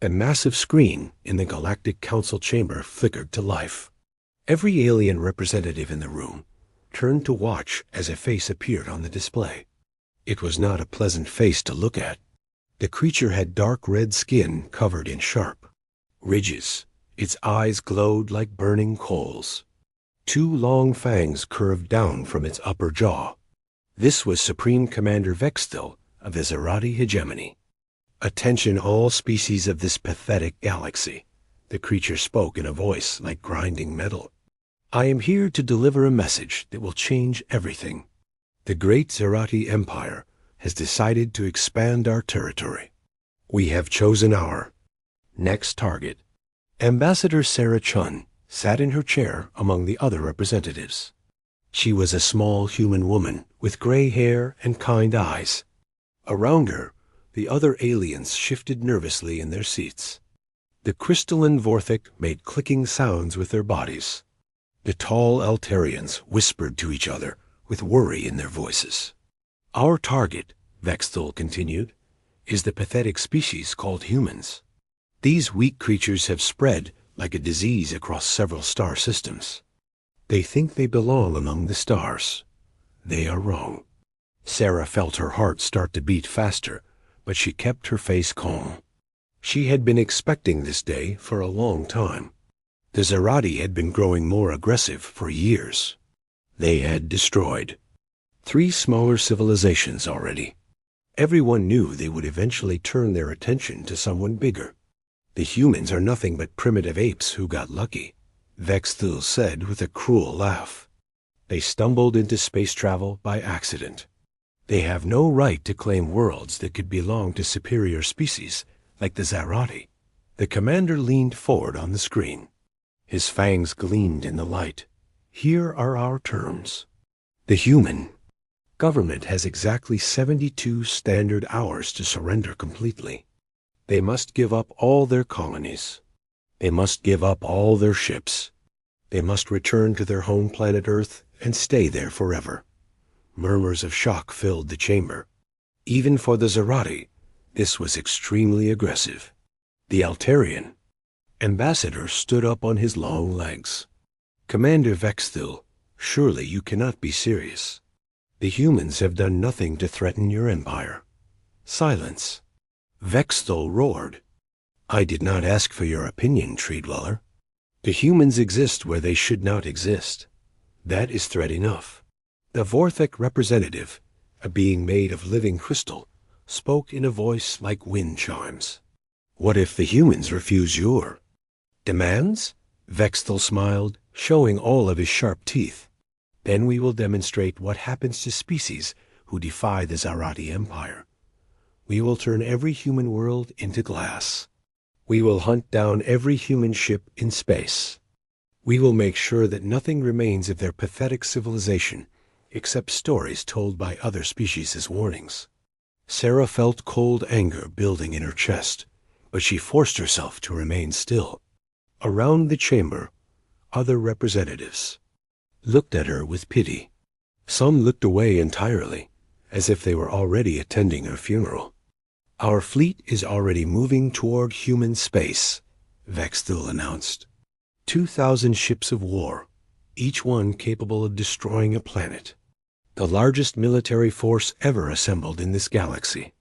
A massive screen in the Galactic Council chamber flickered to life. Every alien representative in the room turned to watch as a face appeared on the display. It was not a pleasant face to look at. The creature had dark red skin covered in sharp ridges. Its eyes glowed like burning coals. 2 long fangs curved down from its upper jaw. This was Supreme Commander Vextil of the Zerati hegemony. "Attention all species of this pathetic galaxy," the creature spoke in a voice like grinding metal. "I am here to deliver a message that will change everything. The great Zerati Empire has decided to expand our territory. We have chosen our next target." Ambassador Sarah Chun sat in her chair among the other representatives. She was a small human woman with gray hair and kind eyes. Around her, the other aliens shifted nervously in their seats. The crystalline Vorthic made clicking sounds with their bodies. The tall Altarians whispered to each other with worry in their voices. "Our target," Vextil continued, "is the pathetic species called humans. These weak creatures have spread like a disease across several star systems. They think they belong among the stars. They are wrong." Sarah felt her heart start to beat faster, but she kept her face calm. She had been expecting this day for a long time. The Zerati had been growing more aggressive for years. They had destroyed 3 smaller civilizations already. Everyone knew they would eventually turn their attention to someone bigger. "The humans are nothing but primitive apes who got lucky," Vextil said with a cruel laugh. "They stumbled into space travel by accident. They have no right to claim worlds that could belong to superior species like the Zerati." The commander leaned forward on the screen. His fangs gleamed in the light. "Here are our terms. The human government has exactly 72 standard hours to surrender completely. They must give up all their colonies. They must give up all their ships. They must return to their home planet Earth and stay there forever." Murmurs of shock filled the chamber. Even for the Zerati, this was extremely aggressive. The Altarian ambassador stood up on his long legs. "Commander Vextil, surely you cannot be serious. The humans have done nothing to threaten your empire." "Silence." Vextil roared. "I did not ask for your opinion, Tree Dweller. The humans exist where they should not exist. That is threat enough." The Vorthic representative, a being made of living crystal, spoke in a voice like wind chimes. "What if the humans refuse your demands?" Vextil smiled, showing all of his sharp teeth. "Then we will demonstrate what happens to species who defy the Zerati Empire. We will turn every human world into glass. We will hunt down every human ship in space. We will make sure that nothing remains of their pathetic civilization except stories told by other species as warnings." Sarah felt cold anger building in her chest, but she forced herself to remain still. Around the chamber, other representatives looked at her with pity. Some looked away entirely, as if they were already attending her funeral. "Our fleet is already moving toward human space," Vextil announced. 2,000 ships of war, each one capable of destroying a planet. The largest military force ever assembled in this galaxy.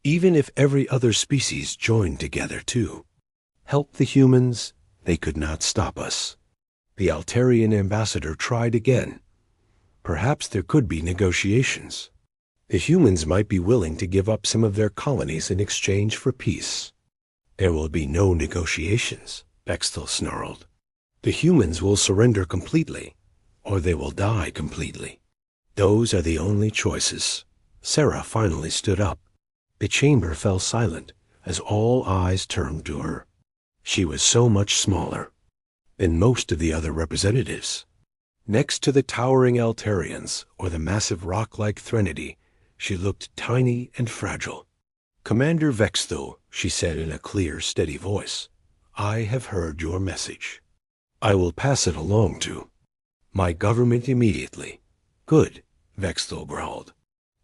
Even if every other species joined together too. Help the humans, they could not stop us. The Altarian ambassador tried again. Perhaps there could be negotiations. The humans might be willing to give up some of their colonies in exchange for peace. "There will be no negotiations," Vextil snarled. "The humans will surrender completely, or they will die completely. Those are the only choices." Sarah finally stood up. The chamber fell silent as all eyes turned to her. She was so much smaller than most of the other representatives. Next to the towering Altarians or the massive rock-like Threnody, she looked tiny and fragile. "Commander Vextil," she said in a clear, steady voice, "I have heard your message. I will pass it along to my government immediately." "Good," Vextil growled.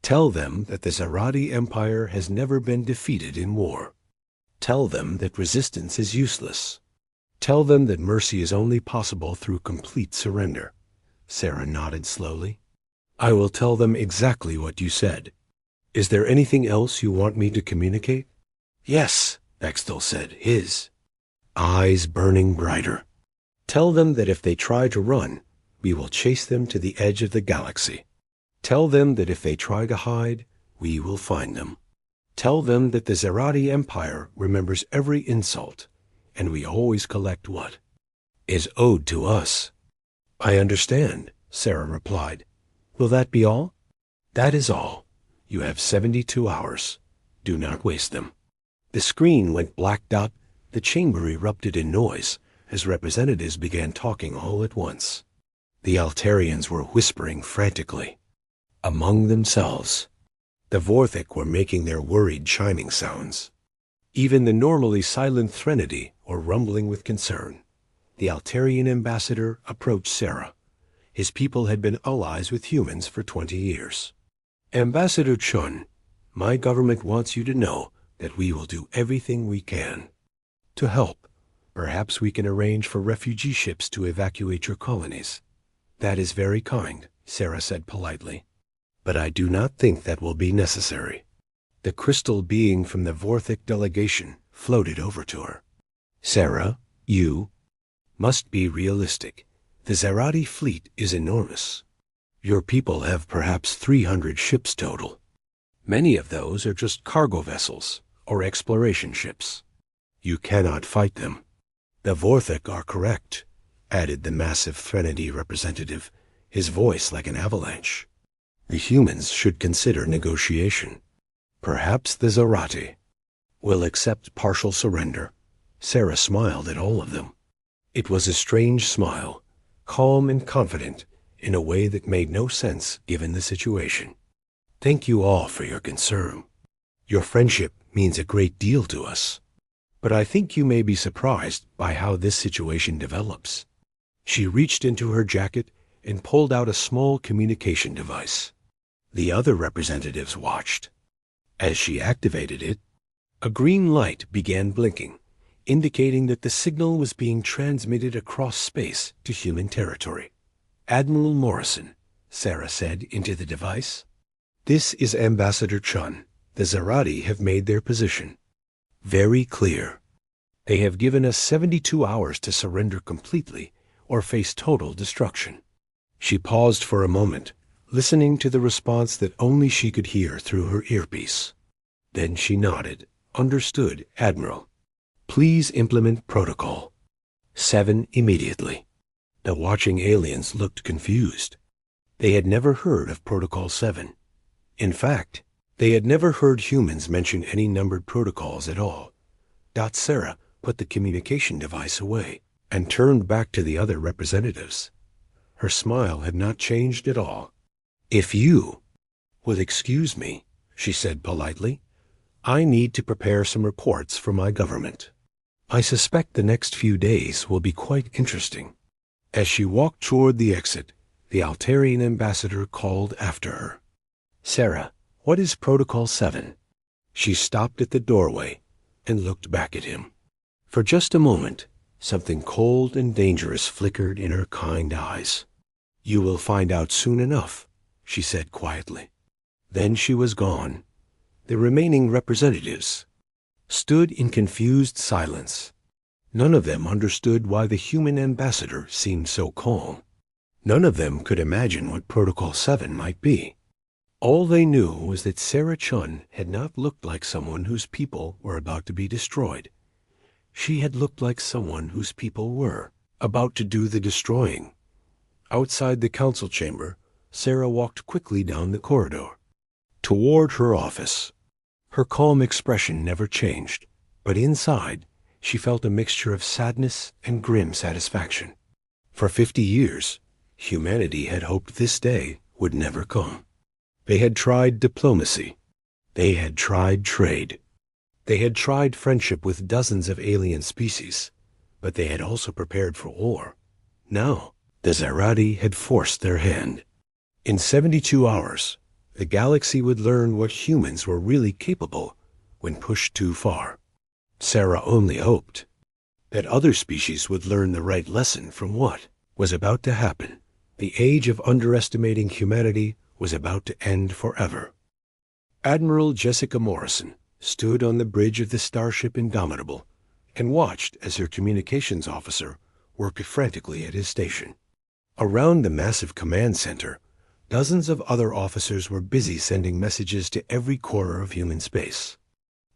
"Tell them that the Zerati Empire has never been defeated in war. Tell them that resistance is useless. Tell them that mercy is only possible through complete surrender. Sarah nodded slowly. I will tell them exactly what you said. Is there anything else you want me to communicate? Yes, Bextel said, his eyes burning brighter. Tell them that if they try to run, we will chase them to the edge of the galaxy. Tell them that if they try to hide, we will find them. Tell them that the Zerati Empire remembers every insult, and we always collect what is owed to us. I understand, Sarah replied. Will that be all? That is all. You have 72 hours. Do not waste them. The screen went blacked out. The chamber erupted in noise as representatives began talking all at once. The Altarians were whispering frantically among themselves. The Vorthik were making their worried chiming sounds. Even the normally silent Threnody were rumbling with concern. The Altarian ambassador approached Sarah. His people had been allies with humans for 20 years. Ambassador Chun, my government wants you to know that we will do everything we can to help. Perhaps we can arrange for refugee ships to evacuate your colonies. That is very kind, Sarah said politely. But I do not think that will be necessary. The crystal being from the Vorthik delegation floated over to her. Sarah, you must be realistic. The Zerati fleet is enormous. Your people have perhaps 300 ships total. Many of those are just cargo vessels or exploration ships. You cannot fight them. The Vorthik are correct, added the massive Threnody representative, his voice like an avalanche. The humans should consider negotiation. Perhaps the Zerati will accept partial surrender. Sarah smiled at all of them. It was a strange smile, calm and confident, in a way that made no sense given the situation. Thank you all for your concern. Your friendship means a great deal to us. But I think you may be surprised by how this situation develops. She reached into her jacket and pulled out a small communication device. The other representatives watched. As she activated it, a green light began blinking, indicating that the signal was being transmitted across space to human territory. Admiral Morrison, Sarah said into the device. This is Ambassador Chun. The Zerati have made their position very clear. They have given us 72 hours to surrender completely or face total destruction. She paused for a moment, listening to the response that only she could hear through her earpiece. Then she nodded. Understood, Admiral. Please implement Protocol 7 immediately. The watching aliens looked confused. They had never heard of Protocol 7. In fact, they had never heard humans mention any numbered protocols at all. Sarah put the communication device away and turned back to the other representatives. Her smile had not changed at all. If you will excuse me, she said politely, I need to prepare some reports for my government. I suspect the next few days will be quite interesting. As she walked toward the exit, the Altarian ambassador called after her. Sarah, what is Protocol 7? She stopped at the doorway and looked back at him. For just a moment, something cold and dangerous flickered in her kind eyes. You will find out soon enough, she said quietly. Then she was gone. The remaining representatives stood in confused silence. None of them understood why the human ambassador seemed so calm. None of them could imagine what Protocol 7 might be. All they knew was that Sarah Chun had not looked like someone whose people were about to be destroyed. She had looked like someone whose people were about to do the destroying. Outside the council chamber, Sarah walked quickly down the corridor toward her office. Her calm expression never changed, but inside she felt a mixture of sadness and grim satisfaction. For 50 years, humanity had hoped this day would never come. They had tried diplomacy. They had tried trade. They had tried friendship with dozens of alien species, but they had also prepared for war. Now, the Zerati had forced their hand. In 72 hours, the galaxy would learn what humans were really capable when pushed too far. Sarah only hoped that other species would learn the right lesson from what was about to happen. The age of underestimating humanity was about to end forever. Admiral Jessica Morrison stood on the bridge of the starship Indomitable and watched as her communications officer worked frantically at his station. Around the massive command center, dozens of other officers were busy sending messages to every corner of human space.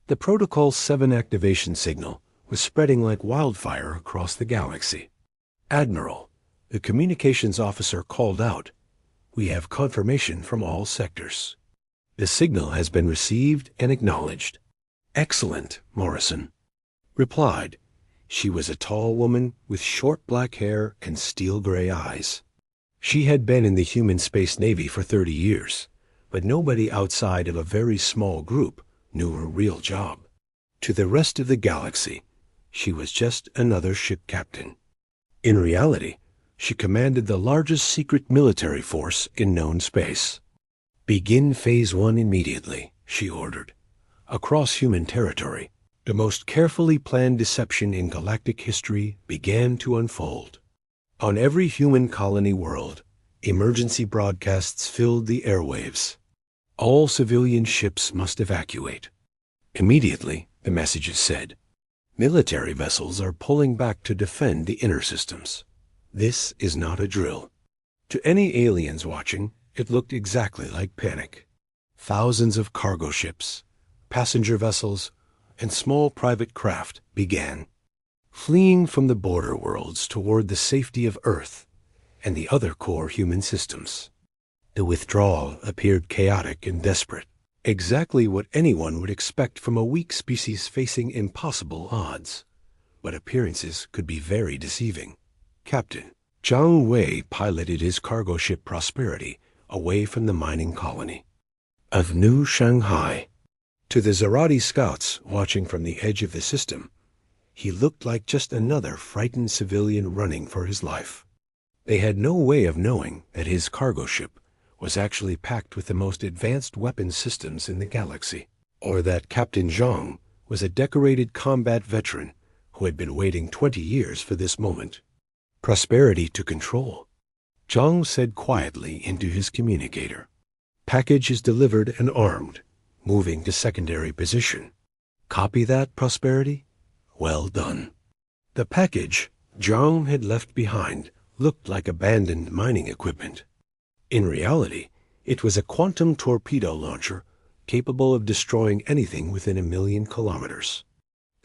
The Protocol 7 activation signal was spreading like wildfire across the galaxy. "Admiral," the communications officer called out, "we have confirmation from all sectors. The signal has been received and acknowledged." "Excellent," Morrison replied. She was a tall woman with short black hair and steel-gray eyes. She had been in the human space navy for 30 years, but nobody outside of a very small group knew her real job. To the rest of the galaxy, she was just another ship captain. In reality, she commanded the largest secret military force in known space. "Begin Phase 1 immediately," she ordered. Across human territory, the most carefully planned deception in galactic history began to unfold. On every human colony world, emergency broadcasts filled the airwaves. All civilian ships must evacuate. Immediately, the messages said, military vessels are pulling back to defend the inner systems. This is not a drill. To any aliens watching, it looked exactly like panic. Thousands of cargo ships, passenger vessels, and small private craft began fleeing from the border worlds toward the safety of Earth and the other core human systems. The withdrawal appeared chaotic and desperate, exactly what anyone would expect from a weak species facing impossible odds. But appearances could be very deceiving. Captain Zhang Wei piloted his cargo ship Prosperity away from the mining colony of New Shanghai. To the Zarati scouts watching from the edge of the system, he looked like just another frightened civilian running for his life. They had no way of knowing that his cargo ship was actually packed with the most advanced weapon systems in the galaxy, or that Captain Zhang was a decorated combat veteran who had been waiting 20 years for this moment. "Prosperity to control," Zhang said quietly into his communicator. "Package is delivered and armed, moving to secondary position. Copy that, Prosperity? Well done." The package Zhang had left behind looked like abandoned mining equipment. In reality, it was a quantum torpedo launcher capable of destroying anything within 1,000,000 kilometers.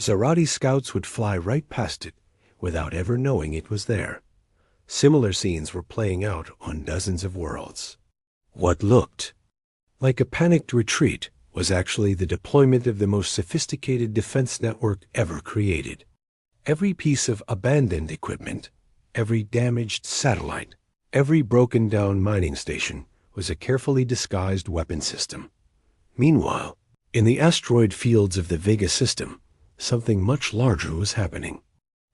Zarati scouts would fly right past it without ever knowing it was there. Similar scenes were playing out on dozens of worlds. What looked like a panicked retreat was actually the deployment of the most sophisticated defense network ever created. Every piece of abandoned equipment, every damaged satellite, every broken-down mining station was a carefully disguised weapon system. Meanwhile, in the asteroid fields of the Vega system, something much larger was happening.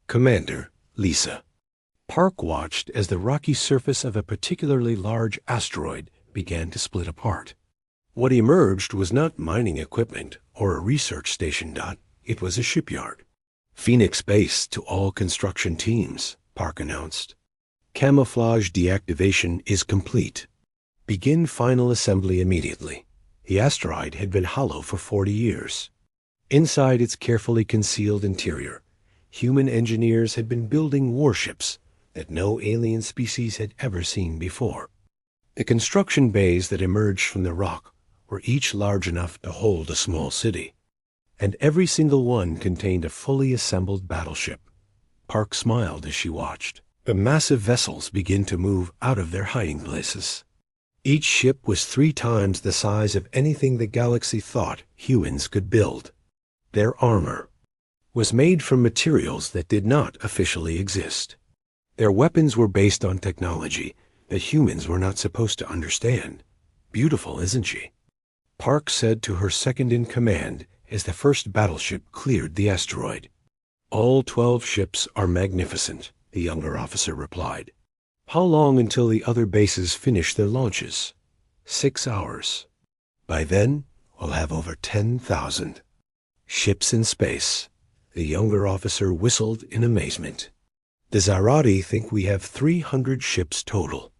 "Commander, Lisa." Park watched as the rocky surface of a particularly large asteroid began to split apart. What emerged was not mining equipment or a research station. It was a shipyard. "Phoenix Base to all construction teams," Park announced. "Camouflage deactivation is complete. Begin final assembly immediately." The asteroid had been hollow for 40 years. Inside its carefully concealed interior, human engineers had been building warships that no alien species had ever seen before. The construction bays that emerged from the rock were each large enough to hold a small city, and every single one contained a fully assembled battleship. Park smiled as she watched the massive vessels begin to move out of their hiding places. Each ship was 3 times the size of anything the galaxy thought humans could build. Their armor was made from materials that did not officially exist. Their weapons were based on technology that humans were not supposed to understand. "Beautiful, isn't she?" Park said to her second-in-command as the first battleship cleared the asteroid. "All 12 ships are magnificent," the younger officer replied. "How long until the other bases finish their launches?" 6 hours. By then, we'll have over 10,000 ships in space. The younger officer whistled in amazement. The Zarati think we have 300 ships total.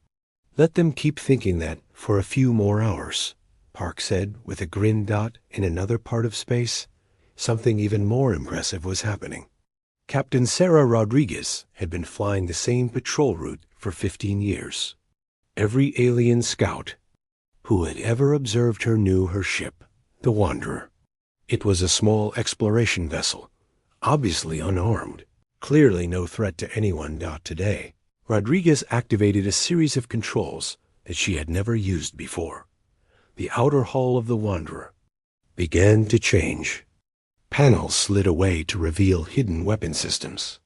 Let them keep thinking that for a few more hours, Park said with a grin. In another part of space, something even more impressive was happening. Captain Sarah Rodriguez had been flying the same patrol route for 15 years. Every alien scout who had ever observed her knew her ship, the Wanderer. It was a small exploration vessel, obviously unarmed, clearly no threat to anyone. Today, Rodriguez activated a series of controls that she had never used before. The outer hull of the Wanderer began to change. Panels slid away to reveal hidden weapon systems.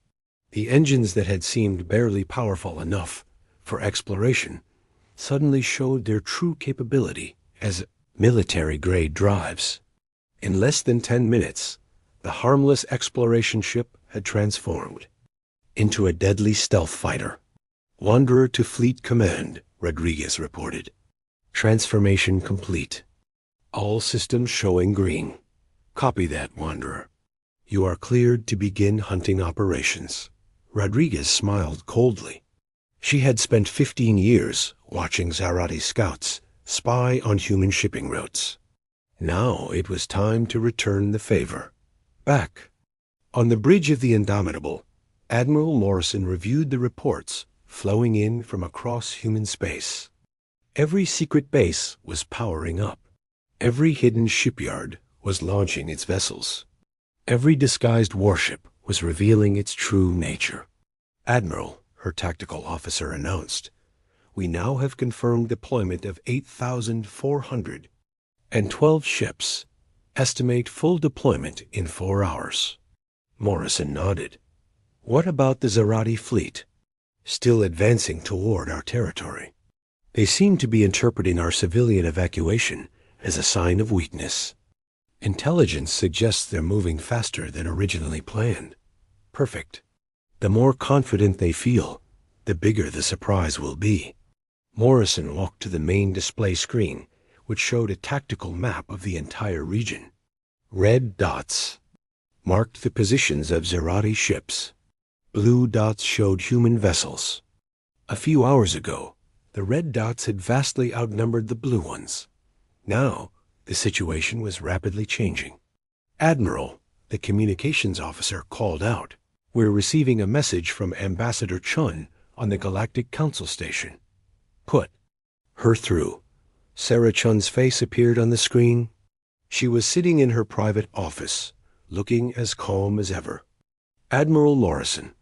The engines that had seemed barely powerful enough for exploration suddenly showed their true capability as military-grade drives. In less than 10 minutes, the harmless exploration ship had transformed into a deadly stealth fighter. Wanderer to Fleet Command, Rodriguez reported. Transformation complete. All systems showing green. Copy that, Wanderer. You are cleared to begin hunting operations. Rodriguez smiled coldly. She had spent 15 years watching Zarati scouts spy on human shipping routes. Now it was time to return the favor. Back on the bridge of the Indomitable, Admiral Morrison reviewed the reports flowing in from across human space. Every secret base was powering up. Every hidden shipyard was launching its vessels. Every disguised warship was revealing its true nature. Admiral, her tactical officer announced, we now have confirmed deployment of 8,412 ships. Estimate full deployment in 4 hours. Morrison nodded. What about the Zarati fleet? Still advancing toward our territory. They seem to be interpreting our civilian evacuation as a sign of weakness. Intelligence suggests they're moving faster than originally planned. Perfect. The more confident they feel, the bigger the surprise will be. Morrison walked to the main display screen, which showed a tactical map of the entire region. Red dots marked the positions of Zarati ships. Blue dots showed human vessels. A few hours ago, the red dots had vastly outnumbered the blue ones. Now, the situation was rapidly changing. Admiral, the communications officer, called out, we're receiving a message from Ambassador Chun on the Galactic Council station. Put her through. Sarah Chun's face appeared on the screen. She was sitting in her private office, looking as calm as ever. Admiral Morrison,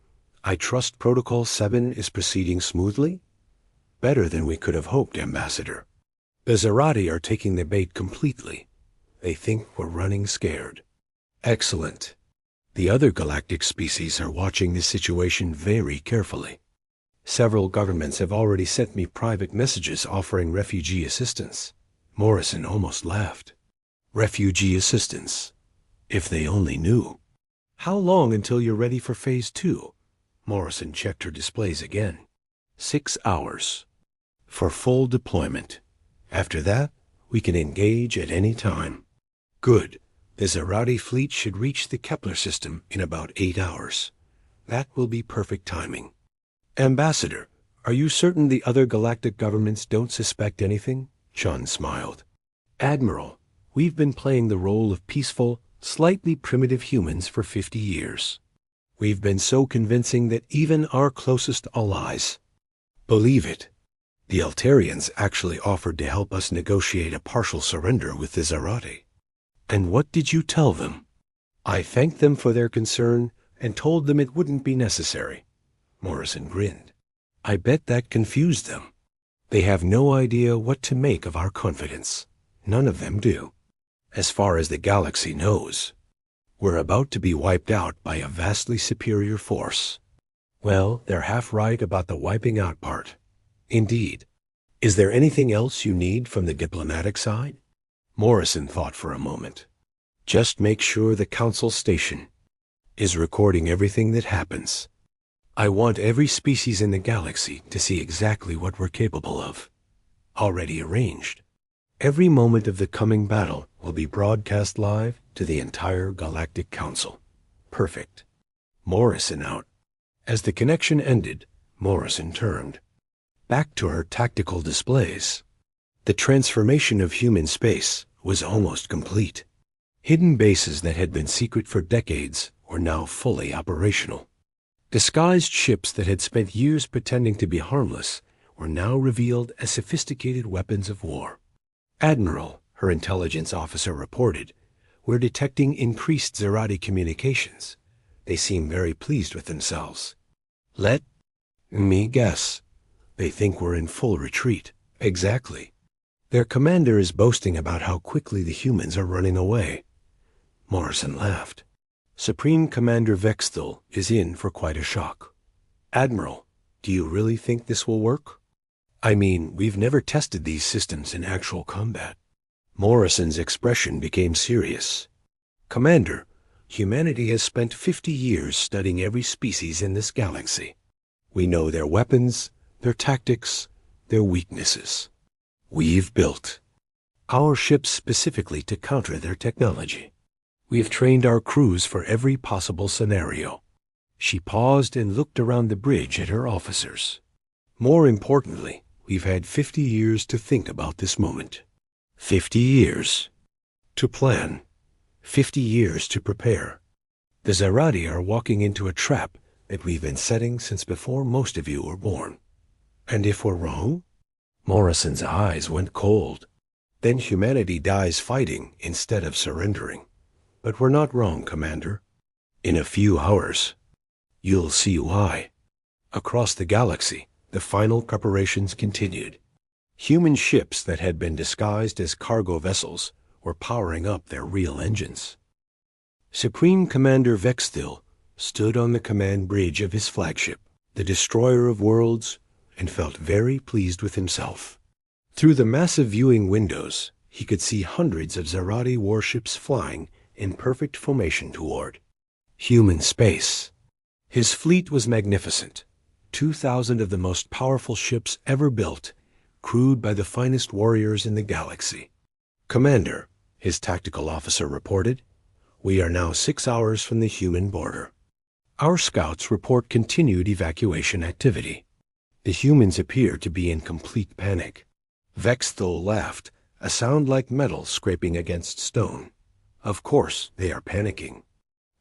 I trust Protocol 7 is proceeding smoothly? Better than we could have hoped, Ambassador. The Zarati are taking the bait completely. They think we're running scared. Excellent. The other galactic species are watching this situation very carefully. Several governments have already sent me private messages offering refugee assistance. Morrison almost laughed. Refugee assistance. If they only knew. How long until you're ready for Phase 2? Morrison checked her displays again. 6 hours. For full deployment. After that, we can engage at any time. Good. The Zarati fleet should reach the Kepler system in about 8 hours. That will be perfect timing. Ambassador, are you certain the other galactic governments don't suspect anything? Chun smiled. Admiral, we've been playing the role of peaceful, slightly primitive humans for 50 years. We've been so convincing that even our closest allies believe it. The Altarians actually offered to help us negotiate a partial surrender with the Zarati. And what did you tell them? I thanked them for their concern and told them it wouldn't be necessary. Morrison grinned. I bet that confused them. They have no idea what to make of our confidence. None of them do. As far as the galaxy knows, we're about to be wiped out by a vastly superior force. Well, they're half right about the wiping out part. Indeed. Is there anything else you need from the diplomatic side? Morrison thought for a moment. Just make sure the council station is recording everything that happens. I want every species in the galaxy to see exactly what we're capable of. Already arranged. Every moment of the coming battle will be broadcast live to the entire Galactic Council. Perfect. Morrison out. As the connection ended, Morrison turned back to her tactical displays. The transformation of human space was almost complete. Hidden bases that had been secret for decades were now fully operational. Disguised ships that had spent years pretending to be harmless were now revealed as sophisticated weapons of war. "Admiral," her intelligence officer reported, "we're detecting increased Zerati communications. They seem very pleased with themselves." "Let me guess. They think we're in full retreat." "Exactly. Their commander is boasting about how quickly the humans are running away." Morrison laughed. "Supreme Commander Vexthal is in for quite a shock." "Admiral, do you really think this will work?" "I mean, we've never tested these systems in actual combat." Morrison's expression became serious. "Commander, humanity has spent 50 years studying every species in this galaxy. We know their weapons, their tactics, their weaknesses. We've built our ships specifically to counter their technology. We've trained our crews for every possible scenario." She paused and looked around the bridge at her officers. "More importantly, we've had 50 years to think about this moment. 50 years to plan. 50 years to prepare. The Zerati are walking into a trap that we've been setting since before most of you were born. And if we're wrong?" Morrison's eyes went cold. "Then humanity dies fighting instead of surrendering. But we're not wrong, Commander. In a few hours, you'll see why." Across the galaxy, the final preparations continued. Human ships that had been disguised as cargo vessels were powering up their real engines. Supreme Commander Vexthal stood on the command bridge of his flagship, the Destroyer of Worlds, and felt very pleased with himself. Through the massive viewing windows, he could see hundreds of Zerati warships flying in perfect formation toward human space. His fleet was magnificent. 2,000 of the most powerful ships ever built, crewed by the finest warriors in the galaxy. "Commander," his tactical officer reported, "we are now 6 hours from the human border. Our scouts report continued evacuation activity. The humans appear to be in complete panic." Vexthal laughed, a sound like metal scraping against stone. "Of course they are panicking.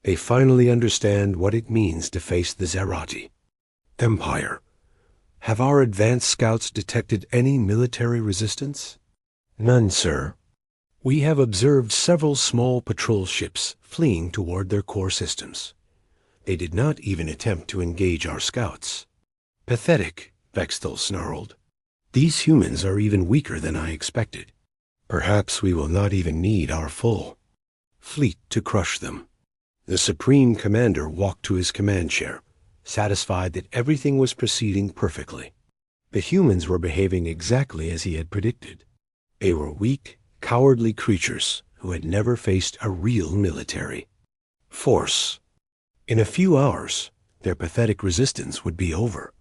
They finally understand what it means to face the Zerati. Empire, have our advanced scouts detected any military resistance?" "None, sir. We have observed several small patrol ships fleeing toward their core systems. They did not even attempt to engage our scouts." "Pathetic," Vexthal snarled. "These humans are even weaker than I expected. Perhaps we will not even need our full fleet to crush them." The Supreme Commander walked to his command chair, satisfied that everything was proceeding perfectly. The humans were behaving exactly as he had predicted. They were weak, cowardly creatures who had never faced a real military force. In a few hours, their pathetic resistance would be over.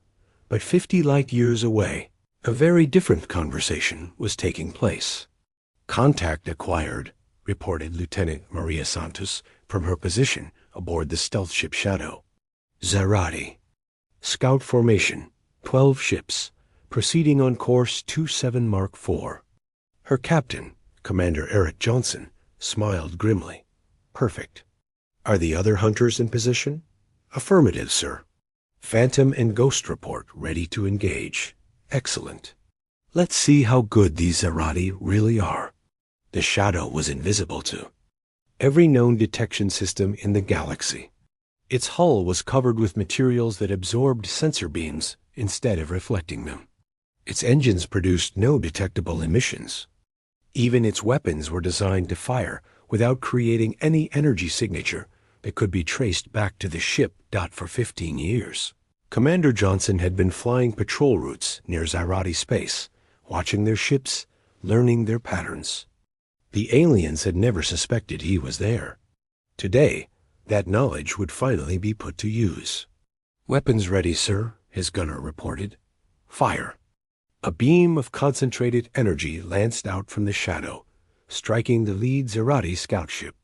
But 50 light years away, a very different conversation was taking place. "Contact acquired," reported Lieutenant Maria Santos from her position aboard the stealth ship Shadow. "Zerati. Scout formation, 12 ships, proceeding on course 27 Mark IV. Her captain, Commander Eric Johnson, smiled grimly. "Perfect. Are the other hunters in position?" "Affirmative, sir. Phantom and Ghost report ready to engage." "Excellent. Let's see how good these Zerati really are." The Shadow was invisible to every known detection system in the galaxy. Its hull was covered with materials that absorbed sensor beams instead of reflecting them. Its engines produced no detectable emissions. Even its weapons were designed to fire without creating any energy signature that could be traced back to the ship for 15 years. Commander Johnson had been flying patrol routes near Zerati space, watching their ships, learning their patterns. The aliens had never suspected he was there. Today, that knowledge would finally be put to use. "Weapons ready, sir," his gunner reported. "Fire." A beam of concentrated energy lanced out from the Shadow, striking the lead Zerati scout ship.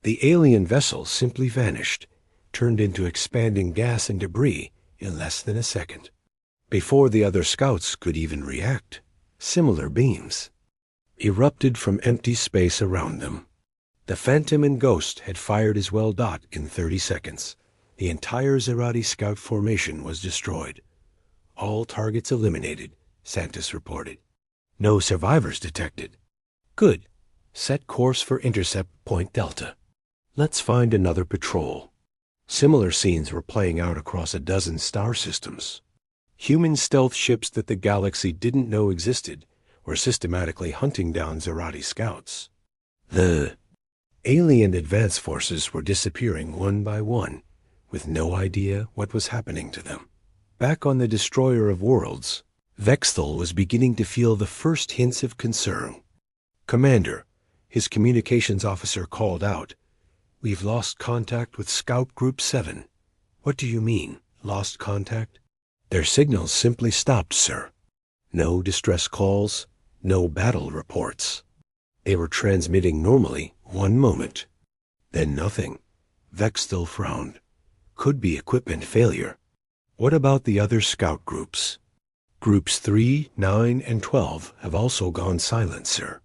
The alien vessel simply vanished, turned into expanding gas and debris in less than a second. Before the other scouts could even react, similar beams erupted from empty space around them. The Phantom and Ghost had fired as well. In 30 seconds, the entire Zerati scout formation was destroyed. All targets eliminated, Santos reported. No survivors detected. Good. Set course for intercept point Delta. Let's find another patrol. Similar scenes were playing out across a dozen star systems. Human stealth ships that the galaxy didn't know existed were systematically hunting down Zerati scouts. The alien advance forces were disappearing one by one, with no idea what was happening to them. Back on the Destroyer of Worlds, Vexthal was beginning to feel the first hints of concern. "Commander," his communications officer called out, "we've lost contact with Scout Group 7. "What do you mean, lost contact?" "Their signals simply stopped, sir. No distress calls, no battle reports. They were transmitting normally one moment, then nothing." Vexthal frowned. "Could be equipment failure." "What about the other scout groups?" "Groups 3, 9, and 12 have also gone silent, sir."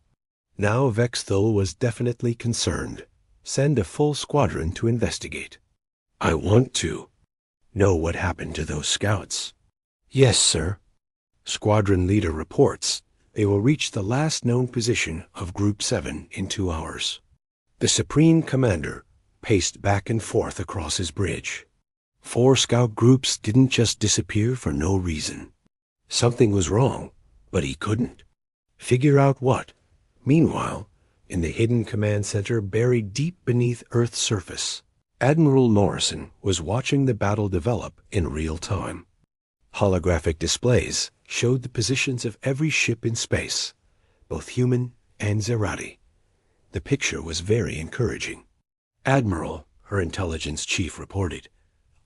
Now Vexthal was definitely concerned. "Send a full squadron to investigate." "I want to know what happened to those scouts." "Yes, sir." Squadron leader reports they will reach the last known position of Group 7 in 2 hours. The Supreme Commander paced back and forth across his bridge. 4 scout groups didn't just disappear for no reason. Something was wrong, but he couldn't figure out what. Meanwhile, in the hidden command center buried deep beneath Earth's surface, Admiral Morrison was watching the battle develop in real time. Holographic displays showed the positions of every ship in space, both human and Zerati. The picture was very encouraging. "Admiral," her intelligence chief reported,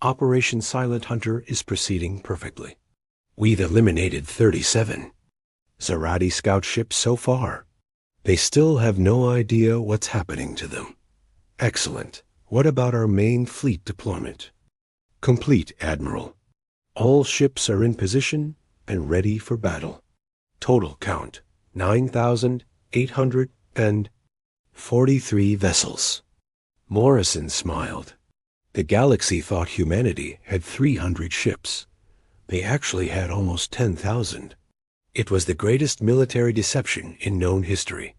"Operation Silent Hunter is proceeding perfectly. We've eliminated 37 Zerati scout ships so far. They still have no idea what's happening to them." "Excellent. What about our main fleet deployment?" "Complete, Admiral. All ships are in position and ready for battle. Total count, 9,843 vessels." Morrison smiled. The galaxy thought humanity had 300 ships. They actually had almost 10,000. It was the greatest military deception in known history.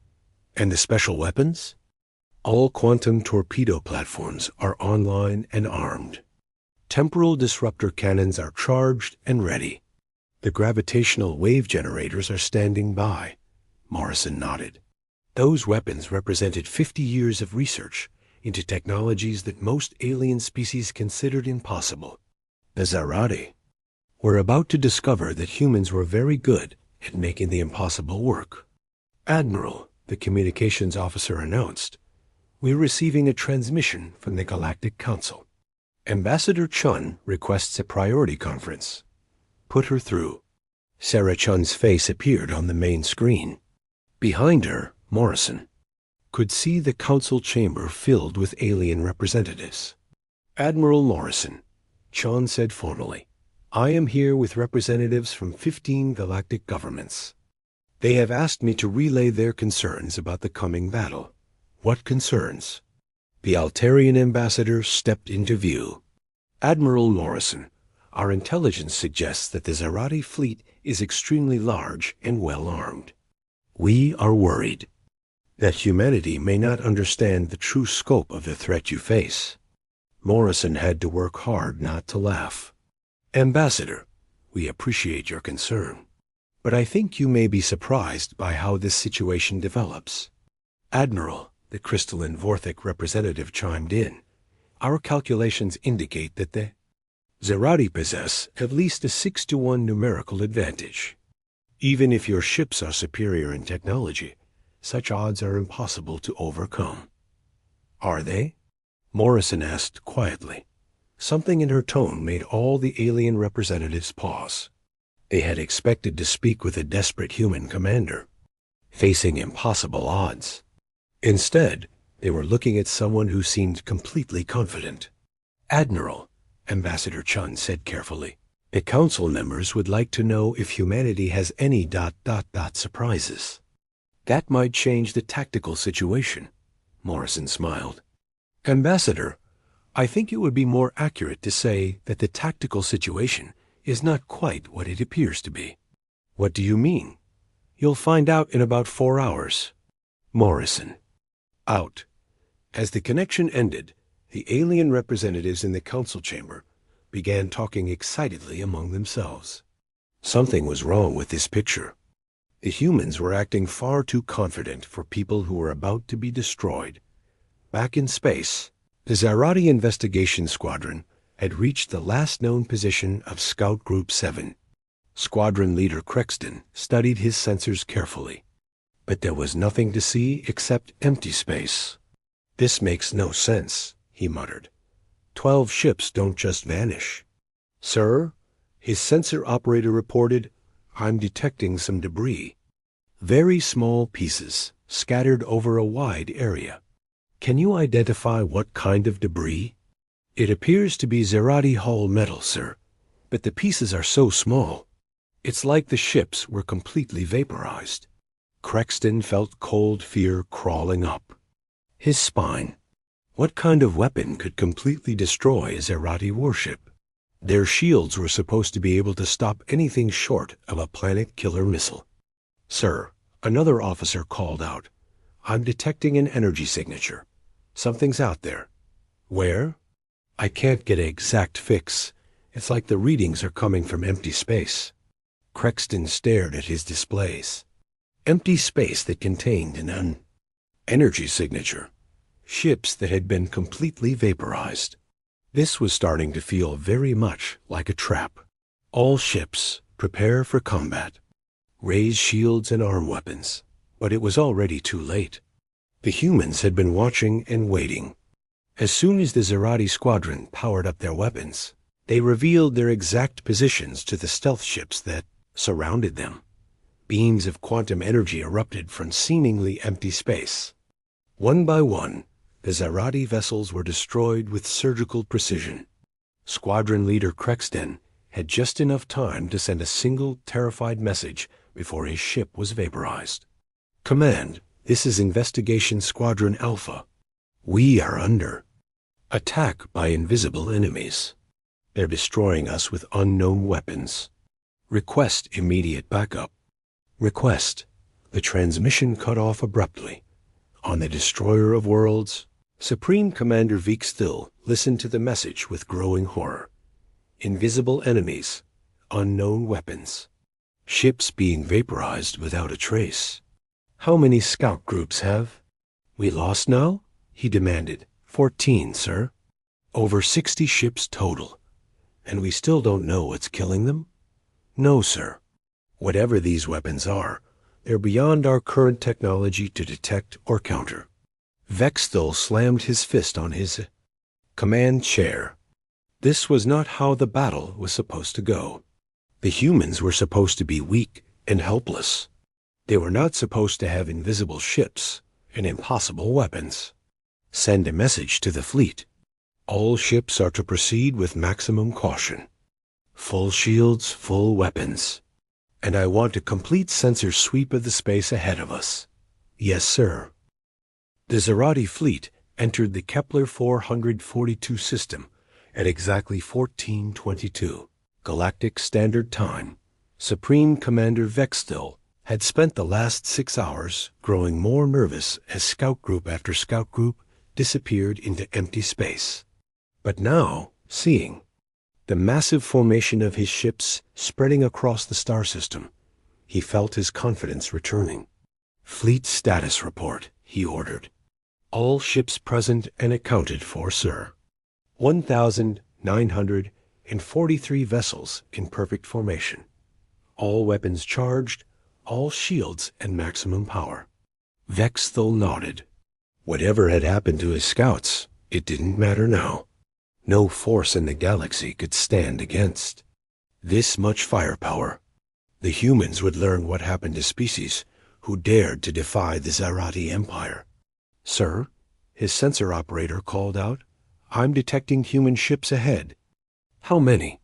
"And the special weapons?" "All quantum torpedo platforms are online and armed. Temporal disruptor cannons are charged and ready. The gravitational wave generators are standing by." Morrison nodded. Those weapons represented 50 years of research into technologies that most alien species considered impossible. The Zerati were about to discover that humans were very good at making the impossible work. "Admiral," the communications officer announced, "we're receiving a transmission from the Galactic Council. Ambassador Chun requests a priority conference." "Put her through." Sarah Chun's face appeared on the main screen. Behind her, Morrison could see the council chamber filled with alien representatives. "Admiral Morrison," Chun said formally, "I am here with representatives from 15 galactic governments. They have asked me to relay their concerns about the coming battle." "What concerns?" The Altarian ambassador stepped into view. "Admiral Morrison, our intelligence suggests that the Zerati fleet is extremely large and well armed. We are worried that humanity may not understand the true scope of the threat you face." Morrison had to work hard not to laugh. "Ambassador, we appreciate your concern, but I think you may be surprised by how this situation develops." "Admiral," the crystalline Vorthic representative chimed in, "our calculations indicate that the Zerati possess at least a 6-to-1 numerical advantage. Even if your ships are superior in technology, such odds are impossible to overcome." "Are they?" Morrison asked quietly. Something in her tone made all the alien representatives pause. They had expected to speak with a desperate human commander, facing impossible odds. Instead, they were looking at someone who seemed completely confident. Admiral, Ambassador Chun said carefully, the council members would like to know if humanity has any ... surprises. That might change the tactical situation. Morrison smiled. Ambassador, I think it would be more accurate to say that the tactical situation is not quite what it appears to be. What do you mean? You'll find out in about 4 hours. Morrison. Out. As the connection ended, the alien representatives in the council chamber began talking excitedly among themselves. Something was wrong with this picture. The humans were acting far too confident for people who were about to be destroyed. Back in space, the Zarati Investigation Squadron had reached the last known position of Scout Group 7. Squadron Leader Crexton studied his sensors carefully, but there was nothing to see except empty space. This makes no sense, he muttered. 12 ships don't just vanish. Sir, his sensor operator reported, I'm detecting some debris. Very small pieces, scattered over a wide area. Can you identify what kind of debris? It appears to be Zarati hull metal, sir, but the pieces are so small. It's like the ships were completely vaporized. Crexton felt cold fear crawling up his spine. What kind of weapon could completely destroy a Zarati warship? Their shields were supposed to be able to stop anything short of a planet-killer missile. Sir, another officer called out, I'm detecting an energy signature. Something's out there. Where? I can't get an exact fix. It's like the readings are coming from empty space. Crexton stared at his displays. Empty space that contained an energy signature. Ships that had been completely vaporized. This was starting to feel very much like a trap. All ships, prepare for combat. Raise shields and arm weapons. But it was already too late. The humans had been watching and waiting. As soon as the Zarati squadron powered up their weapons, they revealed their exact positions to the stealth ships that surrounded them. Beams of quantum energy erupted from seemingly empty space. One by one, the Zarati vessels were destroyed with surgical precision. Squadron leader Crexton had just enough time to send a single terrified message before his ship was vaporized. Command, this is Investigation Squadron Alpha. We are under attack by invisible enemies. They're destroying us with unknown weapons. Request immediate backup. Request. The transmission cut off abruptly. On the Destroyer of Worlds, Supreme Commander Veek Still listened to the message with growing horror. Invisible enemies. Unknown weapons. Ships being vaporized without a trace. How many scout groups have we lost now? He demanded. 14, sir. Over 60 ships total. And we still don't know what's killing them? No, sir. Whatever these weapons are, they're beyond our current technology to detect or counter. Vexthal slammed his fist on his command chair. This was not how the battle was supposed to go. The humans were supposed to be weak and helpless. They were not supposed to have invisible ships and impossible weapons. Send a message to the fleet. All ships are to proceed with maximum caution. Full shields, full weapons. And I want a complete sensor sweep of the space ahead of us. Yes, sir. The Zarati fleet entered the Kepler 442 system at exactly 1422, Galactic Standard Time. Supreme Commander Vexthal had spent the last 6 hours growing more nervous as scout group after scout group disappeared into empty space. But now, seeing the massive formation of his ships spreading across the star system, he felt his confidence returning. Fleet status report, he ordered. All ships present and accounted for, sir. 1,943 vessels in perfect formation. All weapons charged, all shields and maximum power. Vexthal nodded. Whatever had happened to his scouts, it didn't matter now. No force in the galaxy could stand against this much firepower. The humans would learn what happened to species who dared to defy the Zarati Empire. Sir, his sensor operator called out, I'm detecting human ships ahead. How many?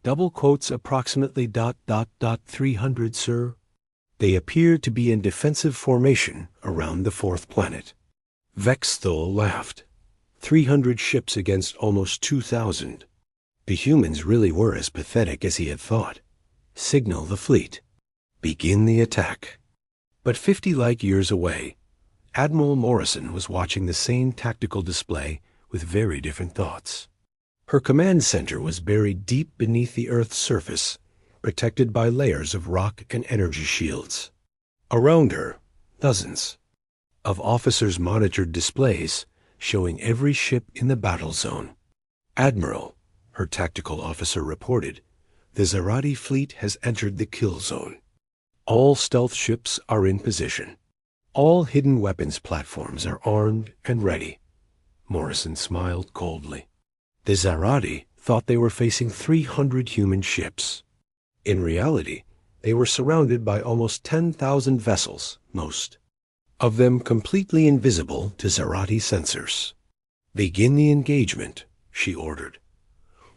Double quotes approximately ... 300, sir. They appear to be in defensive formation around the fourth planet. Vexthul laughed. 300 ships against almost 2,000. The humans really were as pathetic as he had thought. Signal the fleet. Begin the attack. But 50 light years away, Admiral Morrison was watching the same tactical display with very different thoughts. Her command center was buried deep beneath the Earth's surface, protected by layers of rock and energy shields. Around her, dozens of officers monitored displays showing every ship in the battle zone. Admiral, her tactical officer reported, the Zarati fleet has entered the kill zone. All stealth ships are in position. All hidden weapons platforms are armed and ready. Morrison smiled coldly. The Zarati thought they were facing 300 human ships. In reality, they were surrounded by almost 10,000 vessels, most of them completely invisible to Zarati sensors. Begin the engagement, she ordered.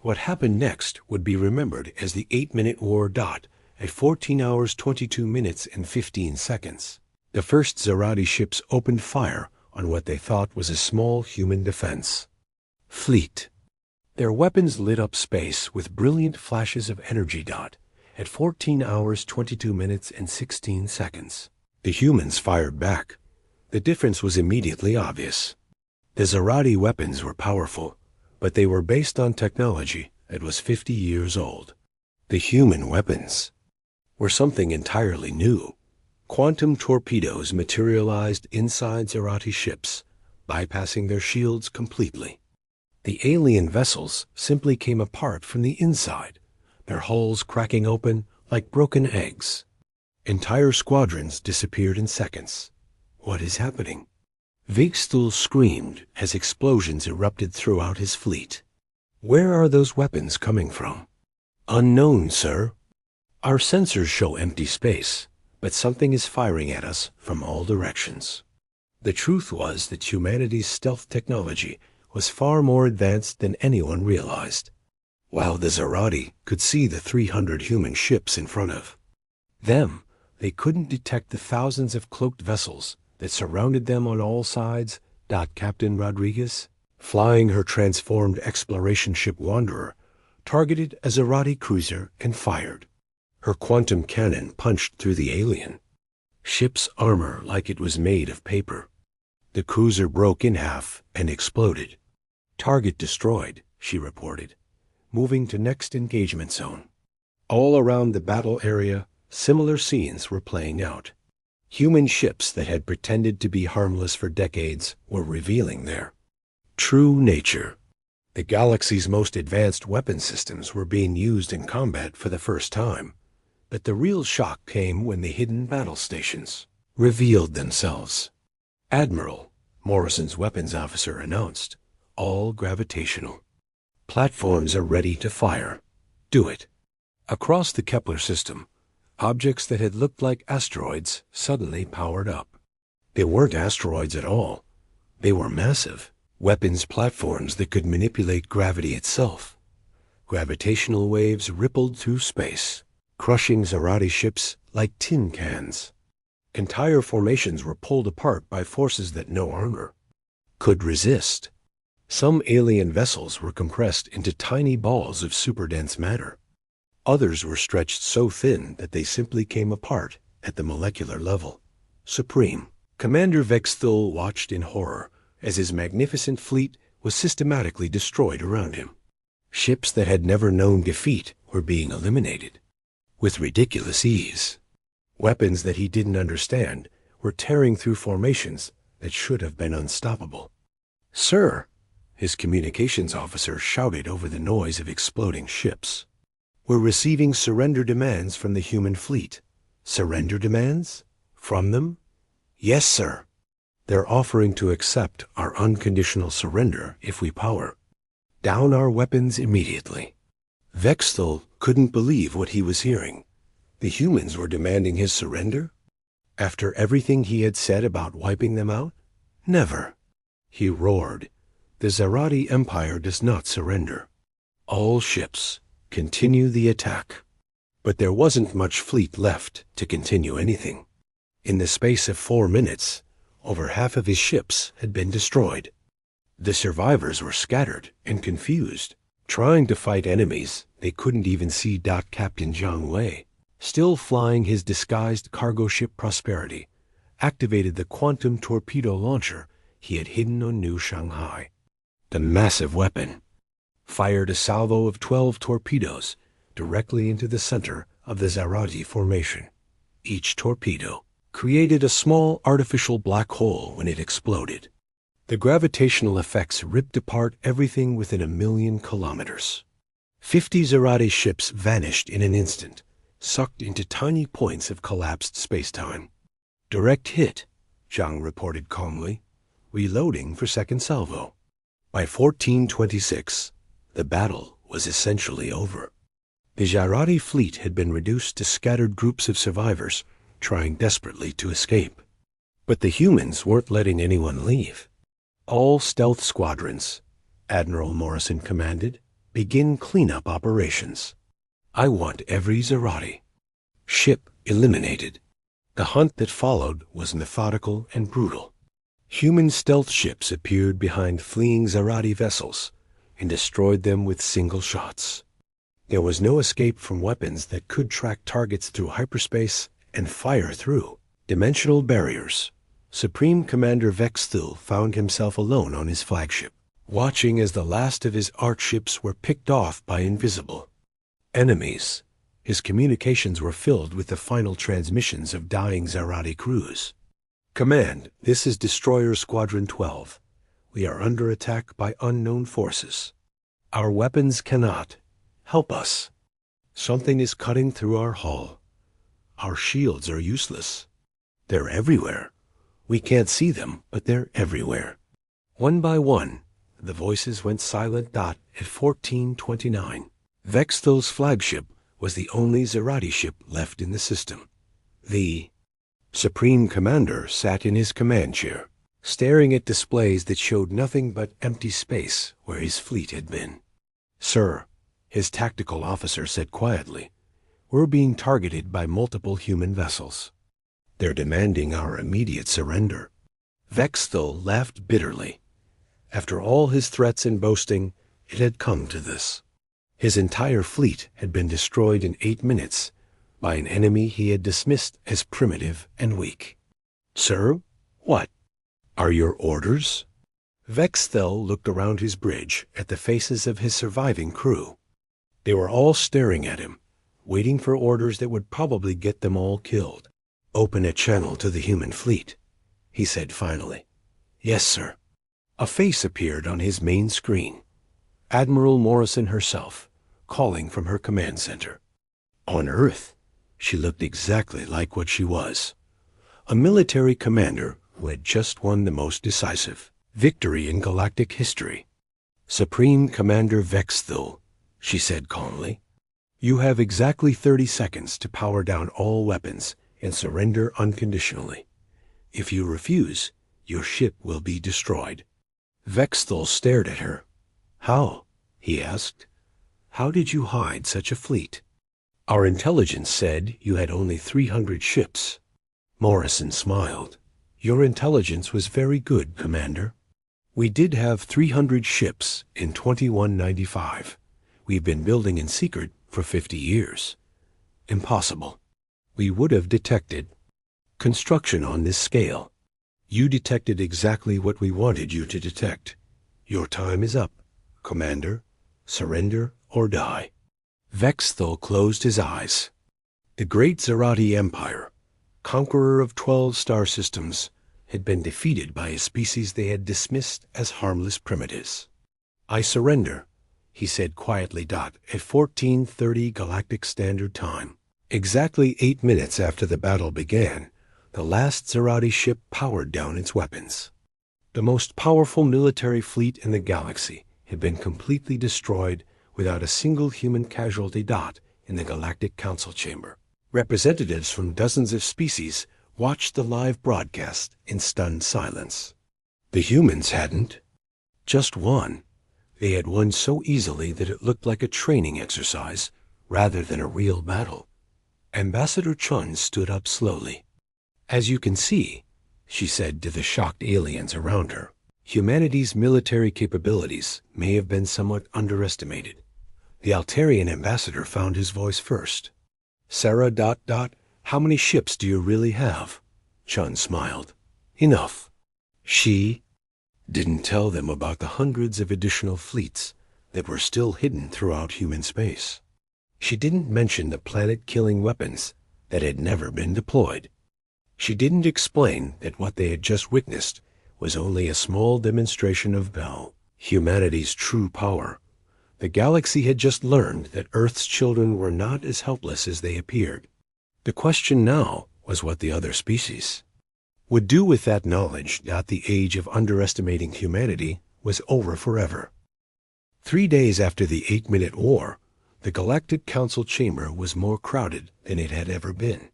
What happened next would be remembered as the 8-minute war dot at 14 hours 22 minutes and 15 seconds. The first Zarati ships opened fire on what they thought was a small human defense fleet. Their weapons lit up space with brilliant flashes of energy dot at 14 hours 22 minutes and 16 seconds. The humans fired back. The difference was immediately obvious. The Zarati weapons were powerful, but they were based on technology that was 50 years old. The human weapons were something entirely new. Quantum torpedoes materialized inside Zarati ships, bypassing their shields completely. The alien vessels simply came apart from the inside, their hulls cracking open like broken eggs. Entire squadrons disappeared in seconds. What is happening? Vexthul screamed as explosions erupted throughout his fleet. Where are those weapons coming from? Unknown, sir. Our sensors show empty space, but something is firing at us from all directions. The truth was that humanity's stealth technology was far more advanced than anyone realized. While the Zarati could see the 300 human ships in front of them, they couldn't detect the thousands of cloaked vessels that surrounded them on all sides. Captain Rodriguez, flying her transformed exploration ship Wanderer, targeted a Zarati cruiser and fired. Her quantum cannon punched through the alien ship's armor like it was made of paper. The cruiser broke in half and exploded. Target destroyed, she reported, moving to next engagement zone. All around the battle area, similar scenes were playing out. Human ships that had pretended to be harmless for decades were revealing their true nature. The galaxy's most advanced weapon systems were being used in combat for the first time, but the real shock came when the hidden battle stations revealed themselves. Admiral, Morrison's weapons officer, announced, all gravitational. Platforms are ready to fire. Do it. Across the Kepler system, objects that had looked like asteroids suddenly powered up. They weren't asteroids at all. They were massive weapons platforms that could manipulate gravity itself. Gravitational waves rippled through space, crushing Zarati ships like tin cans. Entire formations were pulled apart by forces that no armor could resist. Some alien vessels were compressed into tiny balls of superdense matter. Others were stretched so thin that they simply came apart at the molecular level. Supreme Commander Vexthul watched in horror as his magnificent fleet was systematically destroyed around him. Ships that had never known defeat were being eliminated with ridiculous ease. Weapons that he didn't understand were tearing through formations that should have been unstoppable. "Sir," his communications officer shouted over the noise of exploding ships, "we're receiving surrender demands from the human fleet." "Surrender demands? From them?" "Yes, sir. They're offering to accept our unconditional surrender if we power down our weapons immediately." Vexthul couldn't believe what he was hearing. The humans were demanding his surrender? After everything he had said about wiping them out? Never. He roared. The Zarati Empire does not surrender. All ships continue the attack. But there wasn't much fleet left to continue anything. In the space of 4 minutes, over half of his ships had been destroyed. The survivors were scattered and confused, trying to fight enemies they couldn't even see. Captain Zhang Wei, still flying his disguised cargo ship Prosperity, activated the quantum torpedo launcher he had hidden on New Shanghai. The massive weapon fired a salvo of 12 torpedoes directly into the center of the Zarati formation. Each torpedo created a small artificial black hole when it exploded. The gravitational effects ripped apart everything within 1,000,000 kilometers. 50 Zarati ships vanished in an instant, sucked into tiny points of collapsed spacetime. Direct hit, Zhang reported calmly, reloading for second salvo. By 1426, the battle was essentially over. The Zarati fleet had been reduced to scattered groups of survivors trying desperately to escape. But the humans weren't letting anyone leave. All stealth squadrons, Admiral Morrison commanded, begin cleanup operations. I want every Zarati ship eliminated. The hunt that followed was methodical and brutal. Human stealth ships appeared behind fleeing Zarati vessels and destroyed them with single shots. There was no escape from weapons that could track targets through hyperspace and fire through dimensional barriers. Supreme Commander Vexthil found himself alone on his flagship, watching as the last of his arch ships were picked off by invisible enemies. His communications were filled with the final transmissions of dying Zarati crews. Command, this is Destroyer Squadron 12. We are under attack by unknown forces. Our weapons cannot help us. Something is cutting through our hull. Our shields are useless. They're everywhere. We can't see them, but they're everywhere. One by one, the voices went silent. At 1429, Vexthil's flagship was the only Zarati ship left in the system. The Supreme Commander sat in his command chair, staring at displays that showed nothing but empty space where his fleet had been. Sir, his tactical officer said quietly, we're being targeted by multiple human vessels. They're demanding our immediate surrender. Vexthil laughed bitterly. After all his threats and boasting, it had come to this. His entire fleet had been destroyed in 8 minutes by an enemy he had dismissed as primitive and weak. Sir, what are your orders? Vexthil looked around his bridge at the faces of his surviving crew. They were all staring at him, waiting for orders that would probably get them all killed. Open a channel to the human fleet, he said finally. Yes, sir. A face appeared on his main screen. Admiral Morrison herself, calling from her command center. On Earth, she looked exactly like what she was. A military commander who had just won the most decisive victory in galactic history. Supreme Commander Vexthil, she said calmly. You have exactly 30 seconds to power down all weapons and surrender unconditionally. If you refuse, your ship will be destroyed. Vexthil stared at her. How? He asked. How did you hide such a fleet? Our intelligence said you had only 300 ships. Morrison smiled. Your intelligence was very good, Commander. We did have 300 ships in 2195. We've been building in secret for 50 years. Impossible. We would have detected construction on this scale. You detected exactly what we wanted you to detect. Your time is up, Commander. Surrender or die. Vexthil closed his eyes. The great Zarati Empire, conqueror of 12 star systems, had been defeated by a species they had dismissed as harmless primitives. I surrender, he said quietly. At 1430 Galactic Standard Time, exactly 8 minutes after the battle began, the last Zarati ship powered down its weapons. The most powerful military fleet in the galaxy had been completely destroyed without a single human casualty. In the Galactic Council chamber, representatives from dozens of species watched the live broadcast in stunned silence. The humans hadn't. Just one. They had won so easily that it looked like a training exercise rather than a real battle. Ambassador Chun stood up slowly. As you can see, she said to the shocked aliens around her, humanity's military capabilities may have been somewhat underestimated. The Altarian ambassador found his voice first. Sarah ... How many ships do you really have? Chun smiled. Enough. She didn't tell them about the hundreds of additional fleets that were still hidden throughout human space. She didn't mention the planet-killing weapons that had never been deployed. She didn't explain that what they had just witnessed was only a small demonstration of humanity's true power. The galaxy had just learned that Earth's children were not as helpless as they appeared. The question now was what the other species would do with that knowledge that the age of underestimating humanity was over forever. 3 days after the 8-minute war, the Galactic Council chamber was more crowded than it had ever been.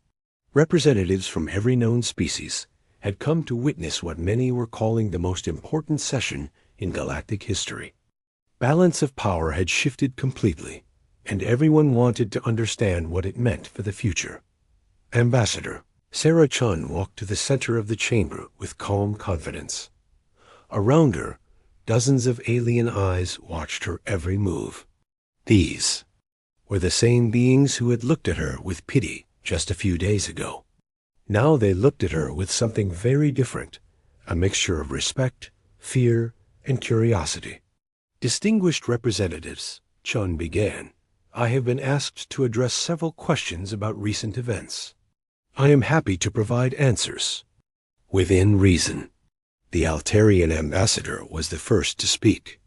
Representatives from every known species had come to witness what many were calling the most important session in galactic history. Balance of power had shifted completely, and everyone wanted to understand what it meant for the future. Ambassador Sarah Chun walked to the center of the chamber with calm confidence. Around her, dozens of alien eyes watched her every move. These were the same beings who had looked at her with pity just a few days ago. Now they looked at her with something very different, a mixture of respect, fear, and curiosity. Distinguished representatives, Chun began, I have been asked to address several questions about recent events. I am happy to provide answers within reason. The Altarian ambassador was the first to speak.